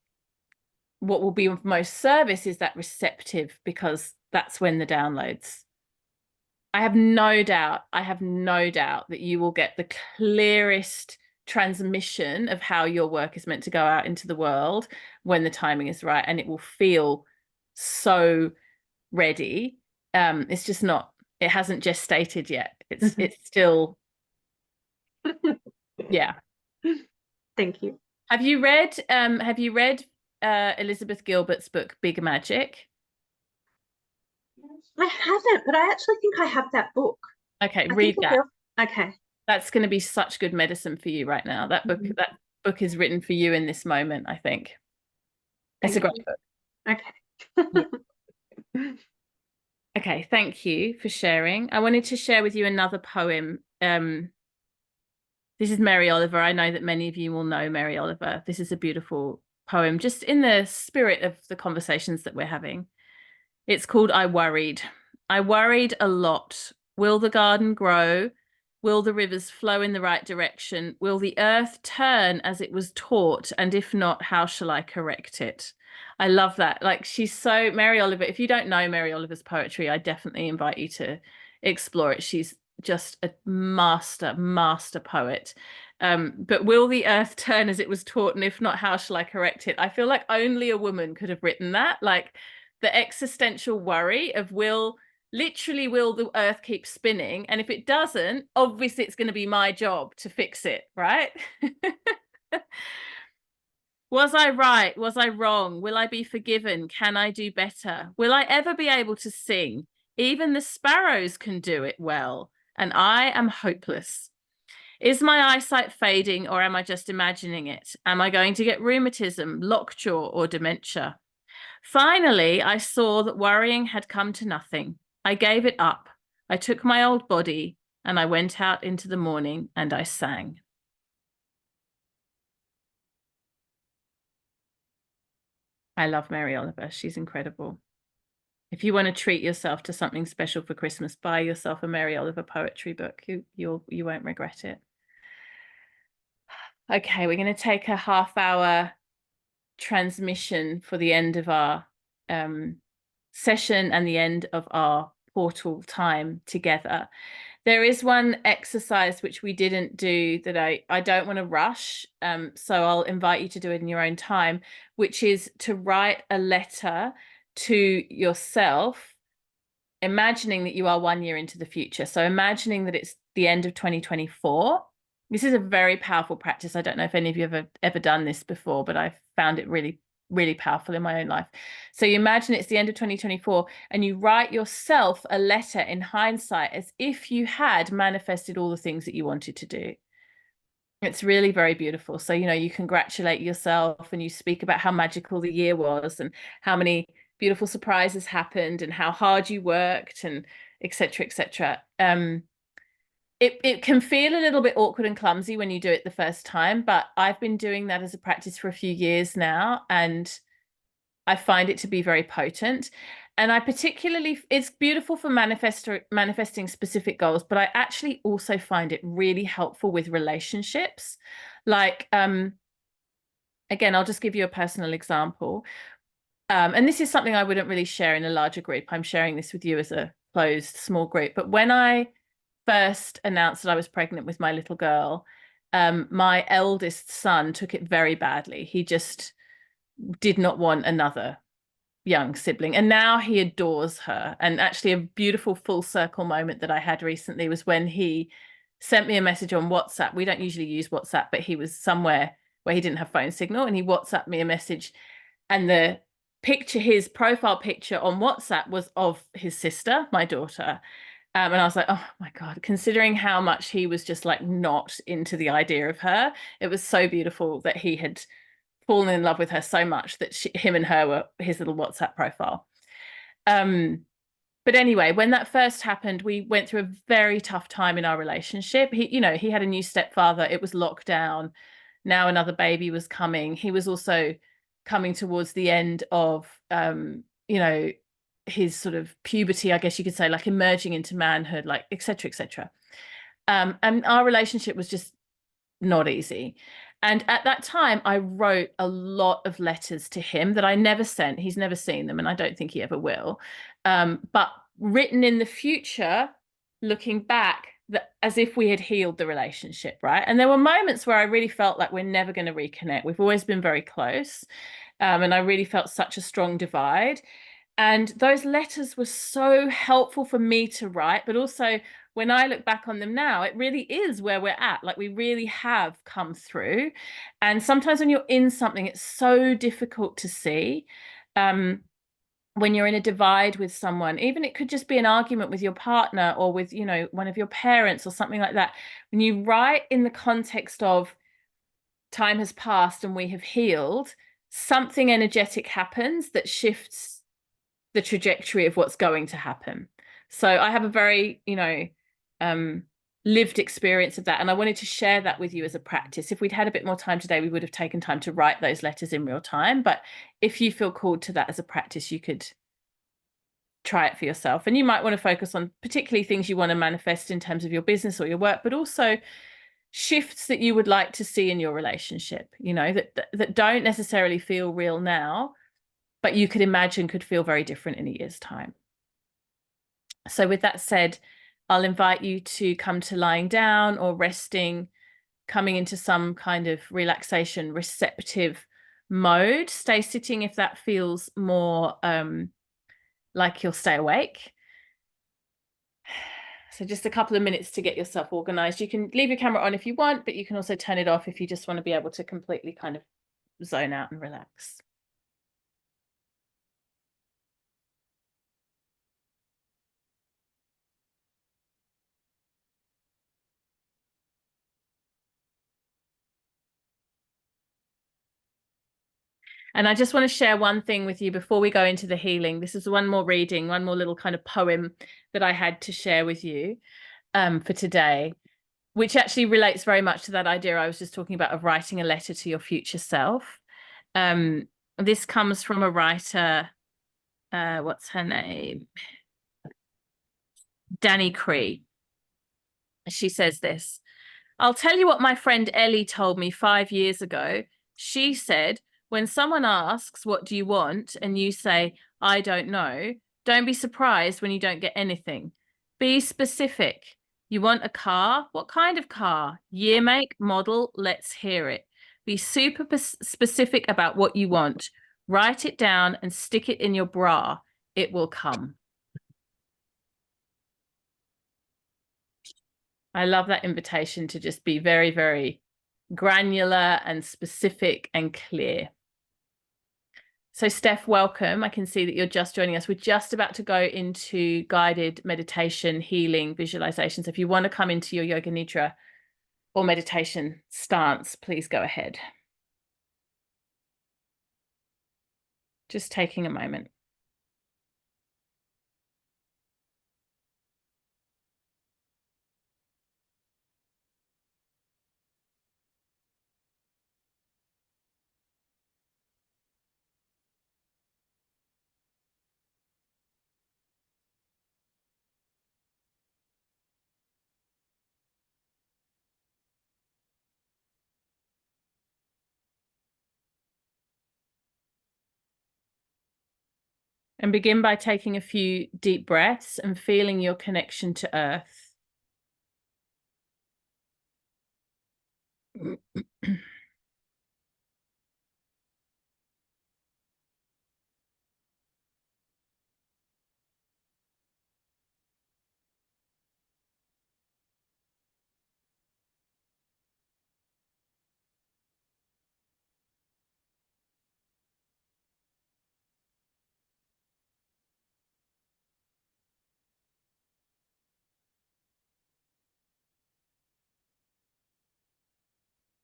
what will be of most service is that receptive, because that's when the downloads I have no doubt, that you will get the clearest transmission of how your work is meant to go out into the world when the timing is right, and it will feel so ready. It's just not, it hasn't gestated yet. It's still, yeah. Thank you. Have you read Elizabeth Gilbert's book Big Magic? I haven't, but I actually think I have that book. Okay, I read think that. Okay. That's going to be such good medicine for you right now. That book is written for you in this moment, I think. It's a great book. Okay. Yeah. Okay, thank you for sharing. I wanted to share with you another poem. This is Mary Oliver. I know that many of you will know Mary Oliver. This is a beautiful poem, just in the spirit of the conversations that we're having. It's called I Worried. I worried a lot. Will the garden grow? Will the rivers flow in the right direction? Will the earth turn as it was taught? And if not, how shall I correct it? I love that. Like, she's so, Mary Oliver, if you don't know Mary Oliver's poetry, I definitely invite you to explore it. She's just a master poet. But will the earth turn as it was taught? And if not, how shall I correct it? I feel like only a woman could have written that. Like, the existential worry of literally will the earth keep spinning? And if it doesn't, obviously it's going to be my job to fix it, right? Was I right? Was I wrong? Will I be forgiven? Can I do better? Will I ever be able to sing? Even the sparrows can do it well, and I am hopeless. Is my eyesight fading, or am I just imagining it? Am I going to get rheumatism, lockjaw, or dementia? Finally, I saw that worrying had come to nothing. I gave it up. I took my old body and I went out into the morning and I sang. I love Mary Oliver. She's incredible. If you want to treat yourself to something special for Christmas, buy yourself a Mary Oliver poetry book. You won't regret it. Okay, we're going to take a half-hour transmission for the end of our session and the end of our portal time together. There is one exercise which we didn't do that I don't want to rush, so I'll invite you to do it in your own time, which is to write a letter to yourself, imagining that you are 1 year into the future. So imagining that it's the end of 2024. This is a very powerful practice. I don't know if any of you have ever done this before, but I've found it really, really powerful in my own life. So you imagine it's the end of 2024 and you write yourself a letter in hindsight as if you had manifested all the things that you wanted to do. It's really very beautiful. So, you congratulate yourself and you speak about how magical the year was and how many beautiful surprises happened and how hard you worked and etc. etc. It can feel a little bit awkward and clumsy when you do it the first time, but I've been doing that as a practice for a few years now, and I find it to be very potent. And it's beautiful for manifesting specific goals, but I actually also find it really helpful with relationships. Like, again, I'll just give you a personal example. And this is something I wouldn't really share in a larger group. I'm sharing this with you as a closed small group. But when I first announced that I was pregnant with my little girl, my eldest son took it very badly. He just did not want another young sibling, and now he adores her. And actually, a beautiful full circle moment that I had recently was when he sent me a message on WhatsApp. We don't usually use WhatsApp, but he was somewhere where he didn't have phone signal, and he WhatsApped me a message, and his profile picture on WhatsApp was of his sister, my daughter. And I was like, oh my God, considering how much he was just like not into the idea of her, it was so beautiful that he had fallen in love with her so much that him and her were his little WhatsApp profile. But anyway, when that first happened, we went through a very tough time in our relationship. He had a new stepfather. It was lockdown. Now another baby was coming. He was also coming towards the end of, his sort of puberty, I guess you could say, like emerging into manhood, like et cetera, et cetera. And our relationship was just not easy. And at that time, I wrote a lot of letters to him that I never sent. He's never seen them, and I don't think he ever will. But written in the future, looking back, that as if we had healed the relationship, right? And there were moments where I really felt like we're never going to reconnect. We've always been very close. And I really felt such a strong divide. And those letters were so helpful for me to write, but also when I look back on them now, it really is where we're at. Like, we really have come through. And sometimes when you're in something, it's so difficult to see. When you're in a divide with someone, even it could just be an argument with your partner or with, you know, one of your parents or something like that. When you write in the context of time has passed and we have healed, something energetic happens that shifts the trajectory of what's going to happen. So I have a very, you know, lived experience of that. And I wanted to share that with you as a practice. If we'd had a bit more time today, we would have taken time to write those letters in real time. But if you feel called to that as a practice, you could try it for yourself. And you might want to focus on particularly things you want to manifest in terms of your business or your work, but also shifts that you would like to see in your relationship, you know, that don't necessarily feel real now, but you could imagine could feel very different in a year's time. So with that said, I'll invite you to come to lying down or resting, coming into some kind of relaxation, receptive mode. Stay sitting if that feels more like you'll stay awake. So just a couple of minutes to get yourself organized. You can leave your camera on if you want, but you can also turn it off if you just want to be able to completely kind of zone out and relax. And I just want to share one thing with you before we go into the healing. This is one more reading, one more little kind of poem that I had to share with you for today, which actually relates very much to that idea I was just talking about of writing a letter to your future self. This comes from a writer, what's her name? Danny Cree. She says this: I'll tell you what my friend Ellie told me 5 years ago. She said, when someone asks, what do you want? And you say, I don't know, don't be surprised when you don't get anything. Be specific. You want a car? What kind of car? Year, make, model, let's hear it. Be super specific about what you want. Write it down and stick it in your bra. It will come. I love that invitation to just be very, very granular and specific and clear. So Steph, welcome. I can see that you're just joining us. We're just about to go into guided meditation, healing, visualization. So if you want to come into your yoga nidra or meditation stance, please go ahead. Just taking a moment. And begin by taking a few deep breaths and feeling your connection to earth.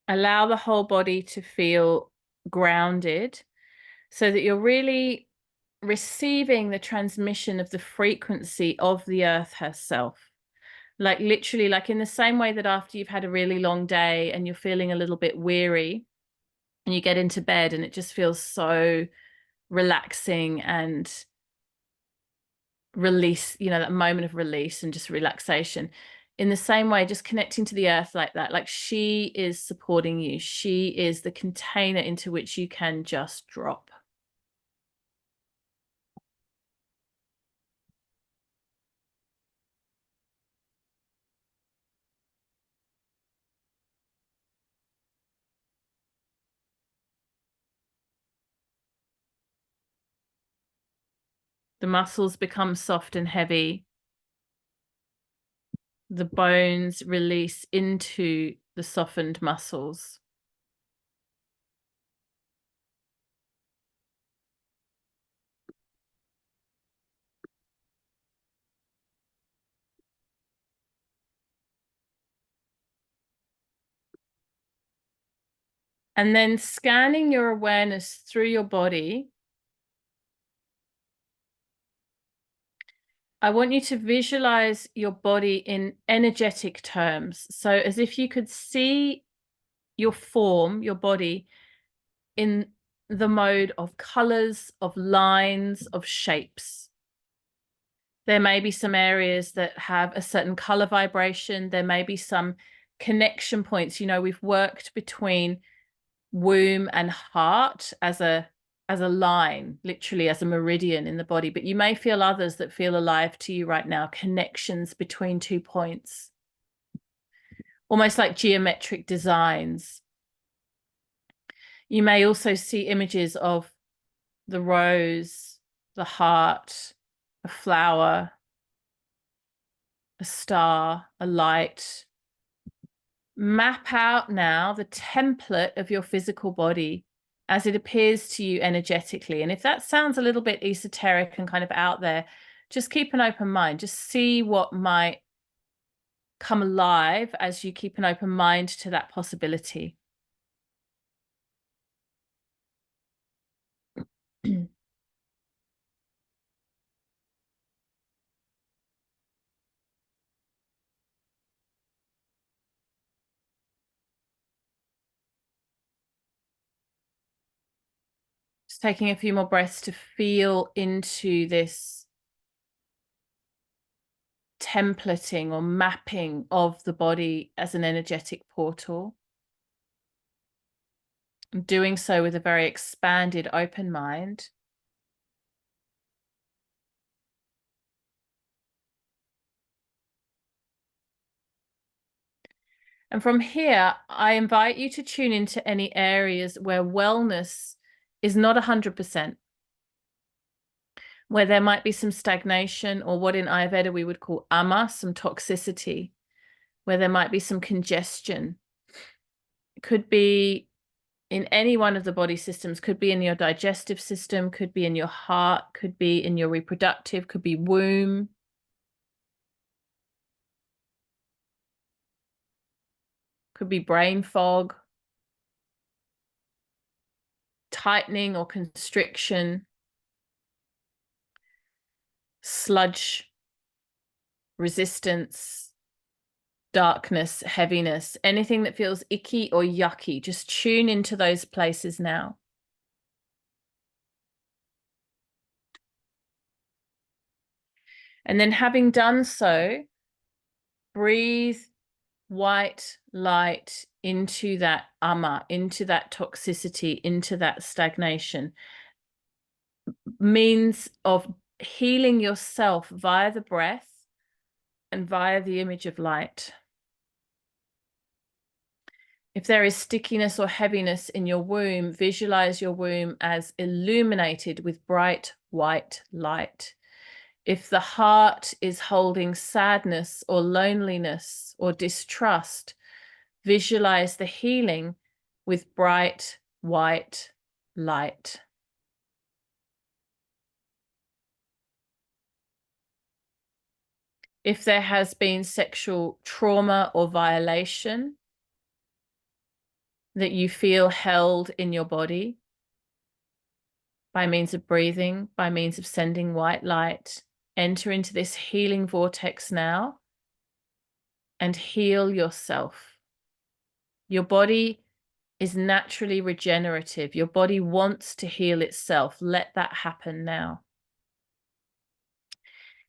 Allow the whole body to feel grounded so that you're really receiving the transmission of the frequency of the earth herself. Like literally, like in the same way that after you've had a really long day and you're feeling a little bit weary and you get into bed and it just feels so relaxing and release, you know, that moment of release and just relaxation. In the same way, just connecting to the earth like that, like she is supporting you. She is the container into which you can just drop. The muscles become soft and heavy. The bones release into the softened muscles. And then scanning your awareness through your body, I want you to visualize your body in energetic terms. So as if you could see your form, your body, in the mode of colors, of lines, of shapes. There may be some areas that have a certain color vibration. There may be some connection points. You know, we've worked between womb and heart as a line, literally as a meridian in the body, but you may feel others that feel alive to you right now, connections between 2 points, almost like geometric designs. You may also see images of the rose, the heart, a flower, a star, a light. Map out now the template of your physical body as it appears to you energetically. And if that sounds a little bit esoteric and kind of out there, just keep an open mind. Just see what might come alive as you keep an open mind to that possibility. Just taking a few more breaths to feel into this templating or mapping of the body as an energetic portal. I'm doing so with a very expanded, open mind. And from here, I invite you to tune into any areas where wellness is not 100%, where there might be some stagnation, or what in Ayurveda we would call ama, some toxicity, where there might be some congestion. It could be in any one of the body systems, could be in your digestive system, could be in your heart, could be in your reproductive, could be womb. Could be brain fog, tightening or constriction, sludge, resistance, darkness, heaviness, anything that feels icky or yucky. Just tune into those places now. And then having done so, breathe white light into that ama, into that toxicity, into that stagnation. Means of healing yourself via the breath and via the image of light. If there is stickiness or heaviness in your womb, visualize your womb as illuminated with bright white light. If the heart is holding sadness or loneliness or distrust, visualize the healing with bright white light. If there has been sexual trauma or violation that you feel held in your body, by means of breathing, by means of sending white light, enter into this healing vortex now and heal yourself. Your body is naturally regenerative. Your body wants to heal itself. Let that happen now.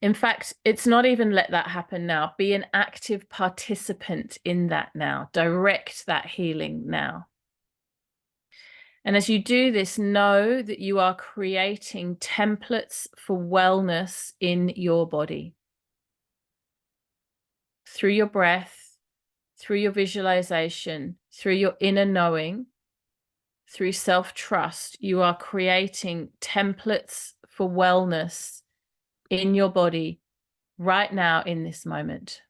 In fact, it's not even let that happen now. Be an active participant in that now. Direct that healing now. And as you do this, know that you are creating templates for wellness in your body. Through your breath, through your visualization, through your inner knowing, through self-trust, you are creating templates for wellness in your body right now in this moment.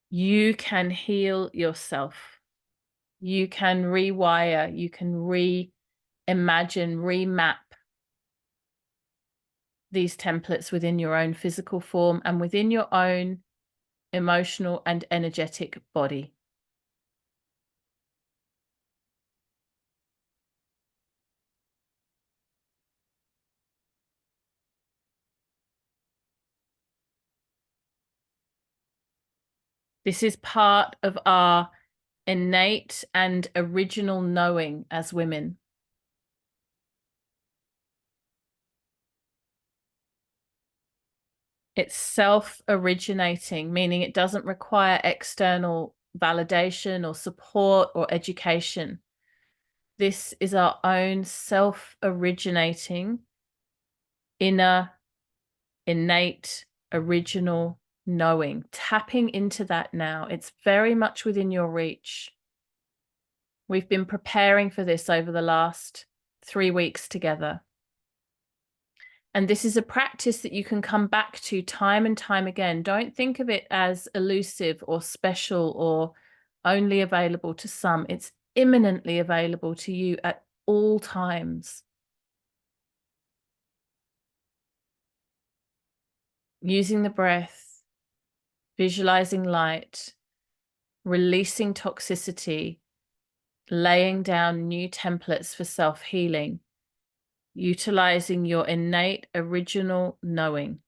You can heal yourself. You can rewire, you can reimagine, remap these templates within your own physical form and within your own emotional and energetic body. This is part of our innate and original knowing as women. It's self-originating, meaning it doesn't require external validation or support or education. This is our own self-originating, inner, innate, original knowing. Tapping into that now. It's very much within your reach. We've been preparing for this over the last 3 weeks together. And this is a practice that you can come back to time and time again. Don't think of it as elusive or special or only available to some. It's imminently available to you at all times. Using the breath, visualizing light, releasing toxicity, laying down new templates for self-healing, utilizing your innate original knowing.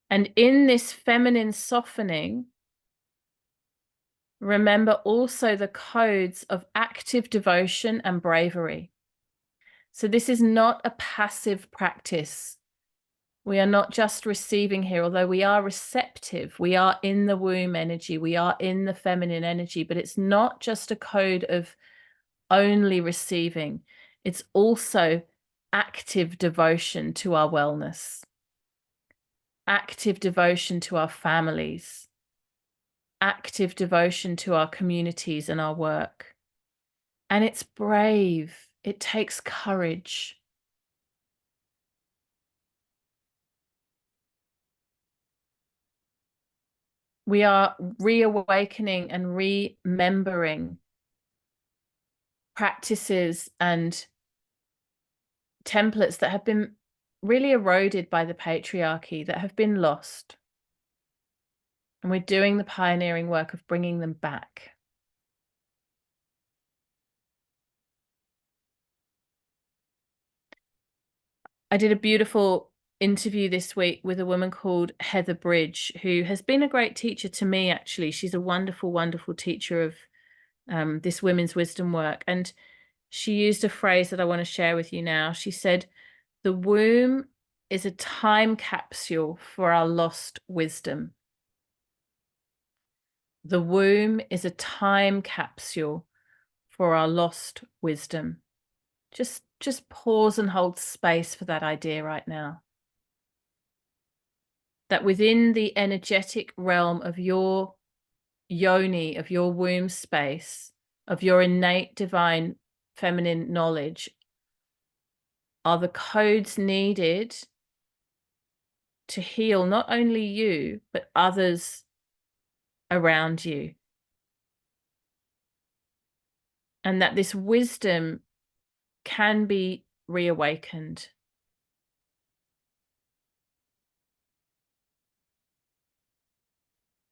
And in this feminine softening, remember also the codes of active devotion and bravery. So this is not a passive practice. We are not just receiving here, although we are receptive. We are in the womb energy. We are in the feminine energy, but it's not just a code of only receiving. It's also active devotion to our wellness, active devotion to our families, active devotion to our communities and our work. And it's brave. It takes courage. We are reawakening and remembering practices and templates that have been really eroded by the patriarchy, that have been lost. And we're doing the pioneering work of bringing them back. I did a beautiful interview this week with a woman called Heather Bridge, who has been a great teacher to me, actually. She's a wonderful, wonderful teacher of this women's wisdom work. And she used a phrase that I want to share with you now. She said, "The womb is a time capsule for our lost wisdom." The womb is a time capsule for our lost wisdom. Just pause and hold space for that idea right now. That within the energetic realm of your yoni, of your womb space, of your innate divine feminine knowledge, are the codes needed to heal not only you, but others around you. And that this wisdom can be reawakened.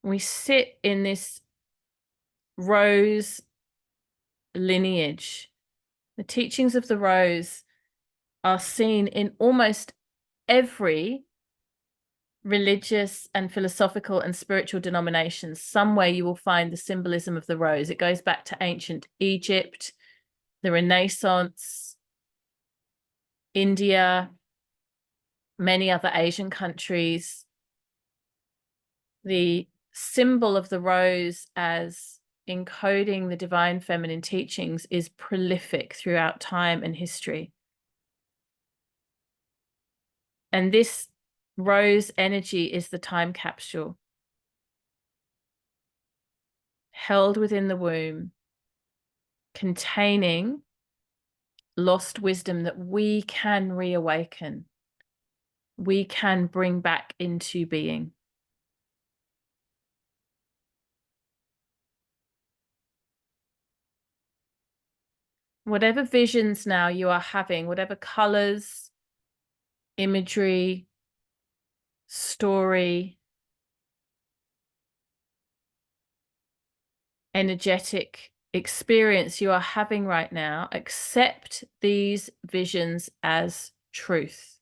We sit in this rose lineage. The teachings of the rose are seen in almost every religious and philosophical and spiritual denominations. Somewhere you will find the symbolism of the rose. It goes back to ancient Egypt, the Renaissance, India, many other Asian countries. The symbol of the rose as encoding the divine feminine teachings is prolific throughout time and history. And this rose energy is the time capsule held within the womb, containing lost wisdom that we can reawaken, we can bring back into being. Whatever visions now you are having, whatever colors, imagery, story, energetic experience you are having right now, accept these visions as truth.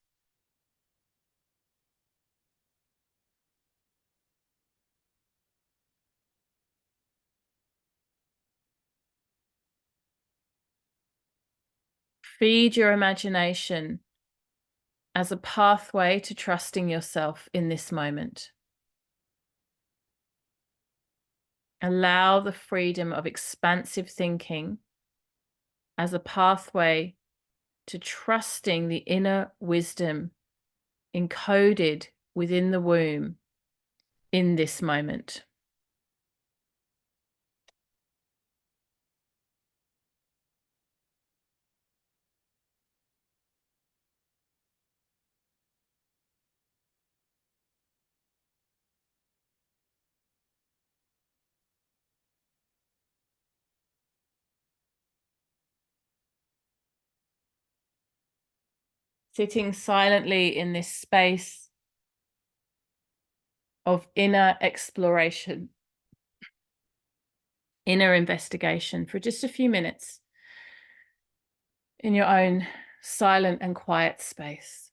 Feed your imagination as a pathway to trusting yourself in this moment. Allow the freedom of expansive thinking as a pathway to trusting the inner wisdom encoded within the womb in this moment. Sitting silently in this space of inner exploration, inner investigation for just a few minutes in your own silent and quiet space.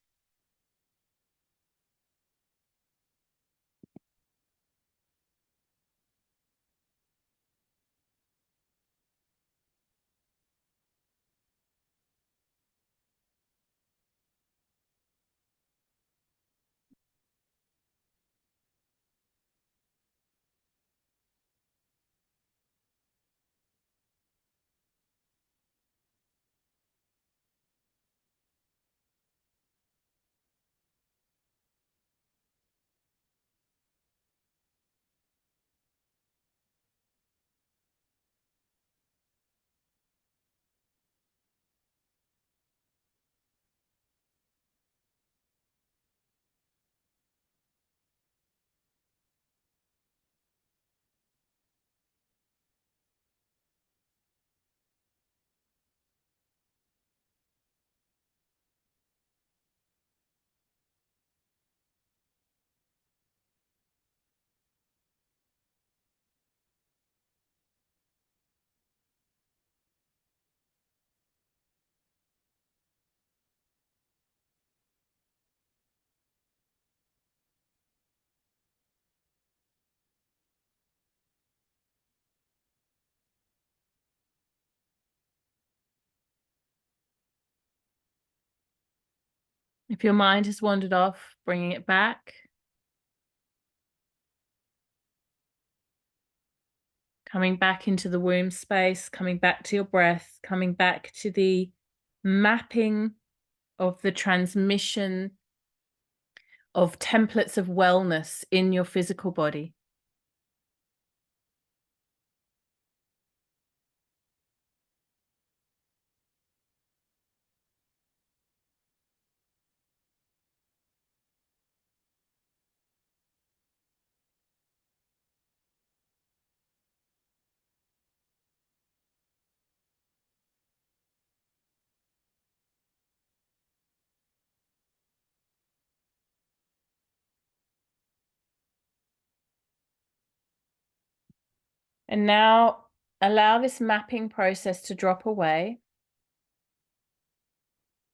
If your mind has wandered off, bringing it back. Coming back into the womb space, coming back to your breath, coming back to the mapping of the transmission of templates of wellness in your physical body. And now allow this mapping process to drop away.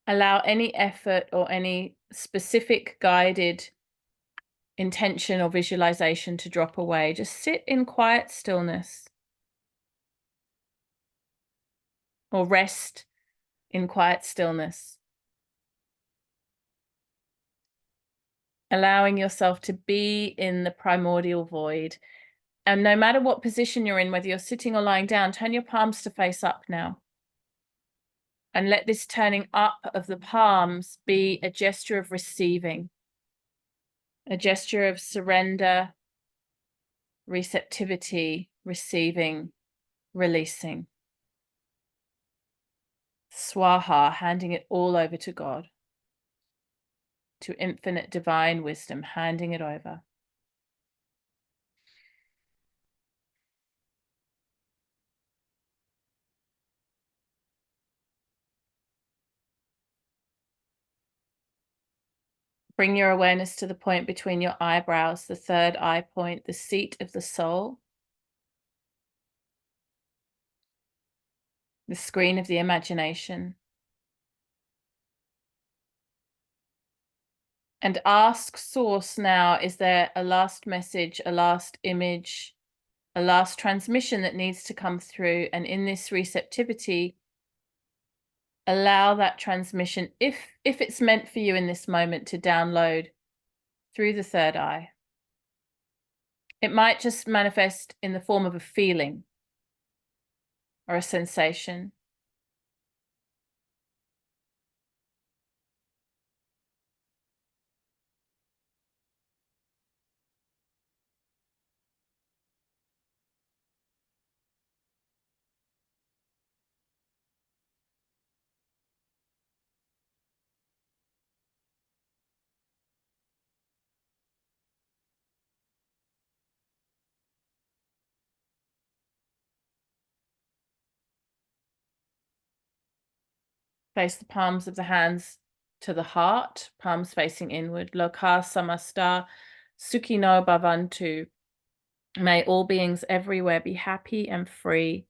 Allow any effort or any specific guided intention or visualization to drop away. Just sit in quiet stillness or rest in quiet stillness. Allowing yourself to be in the primordial void, And no matter what position you're in, whether you're sitting or lying down, turn your palms to face up now. And let this turning up of the palms be a gesture of receiving, a gesture of surrender, receptivity, receiving, releasing. Swaha, handing it all over to God, to infinite divine wisdom, handing it over. Bring your awareness to the point between your eyebrows, the third eye point, the seat of the soul, the screen of the imagination. And ask Source now, is there a last message, a last image, a last transmission that needs to come through? And in this receptivity, allow that transmission, if it's meant for you in this moment, to download through the third eye. It might just manifest in the form of a feeling or a sensation. Place the palms of the hands to the heart, palms facing inward. Loka samasta sukhino bhavantu. May all beings everywhere be happy and free.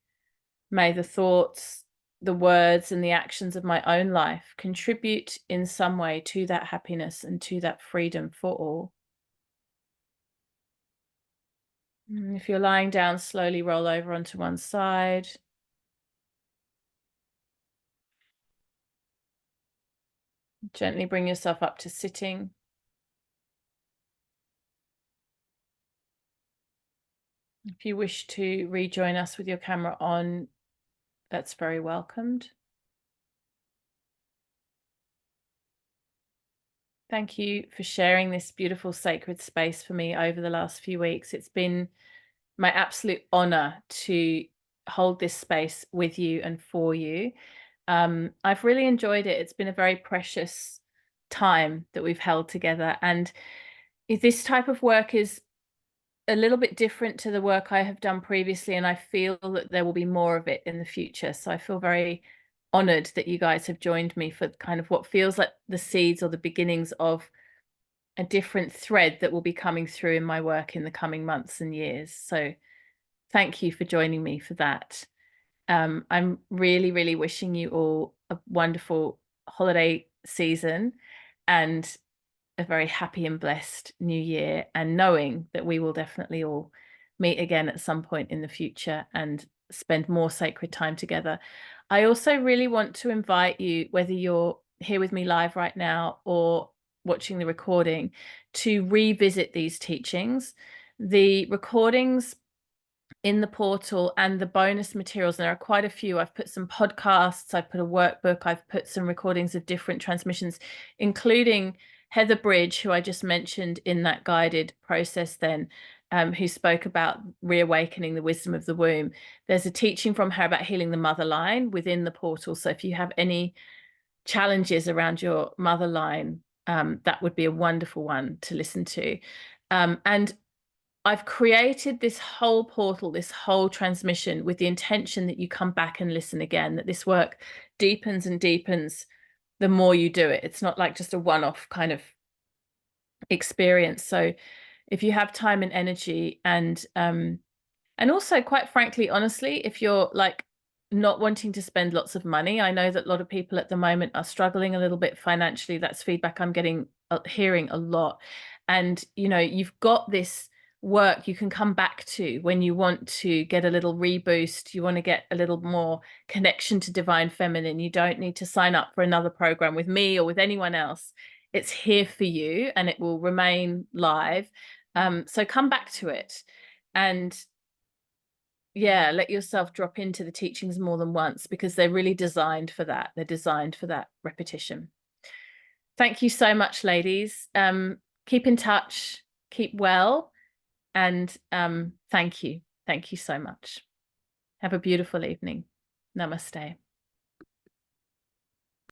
May the thoughts, the words, and the actions of my own life contribute in some way to that happiness and to that freedom for all. And if you're lying down, slowly roll over onto one side. Gently bring yourself up to sitting. If you wish to rejoin us with your camera on, that's very welcomed. Thank you for sharing this beautiful sacred space for me over the last few weeks. It's been my absolute honor to hold this space with you and for you. I've really enjoyed it. It's been a very precious time that we've held together. And this type of work is a little bit different to the work I have done previously, and I feel that there will be more of it in the future. So I feel very honored that you guys have joined me for kind of what feels like the seeds or the beginnings of a different thread that will be coming through in my work in the coming months and years. So thank you for joining me for that. I'm really, really wishing you all a wonderful holiday season and a very happy and blessed new year, and knowing that we will definitely all meet again at some point in the future and spend more sacred time together. I also really want to invite you, whether you're here with me live right now or watching the recording, to revisit these teachings. The recordings in the portal and the bonus materials, and there are quite a few. I've put some podcasts, I've put a workbook, I've put some recordings of different transmissions, including Heather Bridge, who I just mentioned in that guided process then, who spoke about reawakening the wisdom of the womb. There's a teaching from her about healing the mother line within the portal. So if you have any challenges around your mother line, that would be a wonderful one to listen to. And I've created this whole portal, this whole transmission with the intention that you come back and listen again, that this work deepens and deepens the more you do it. It's not like just a one-off kind of experience. So if you have time and energy, and also, quite frankly, honestly, if you're like not wanting to spend lots of money, I know that a lot of people at the moment are struggling a little bit financially. That's feedback I'm getting, hearing a lot. And, you know, you've got this work you can come back to when you want to get a little reboost, you want to get a little more connection to divine feminine. You don't need to sign up for another program with me or with anyone else. It's here for you and it will remain live. So come back to it. And yeah, let yourself drop into the teachings more than once, because they're really designed for that. They're designed for that repetition. Thank you so much, ladies. Keep in touch, keep well, and thank you. Thank you so much. Have a beautiful evening. Namaste.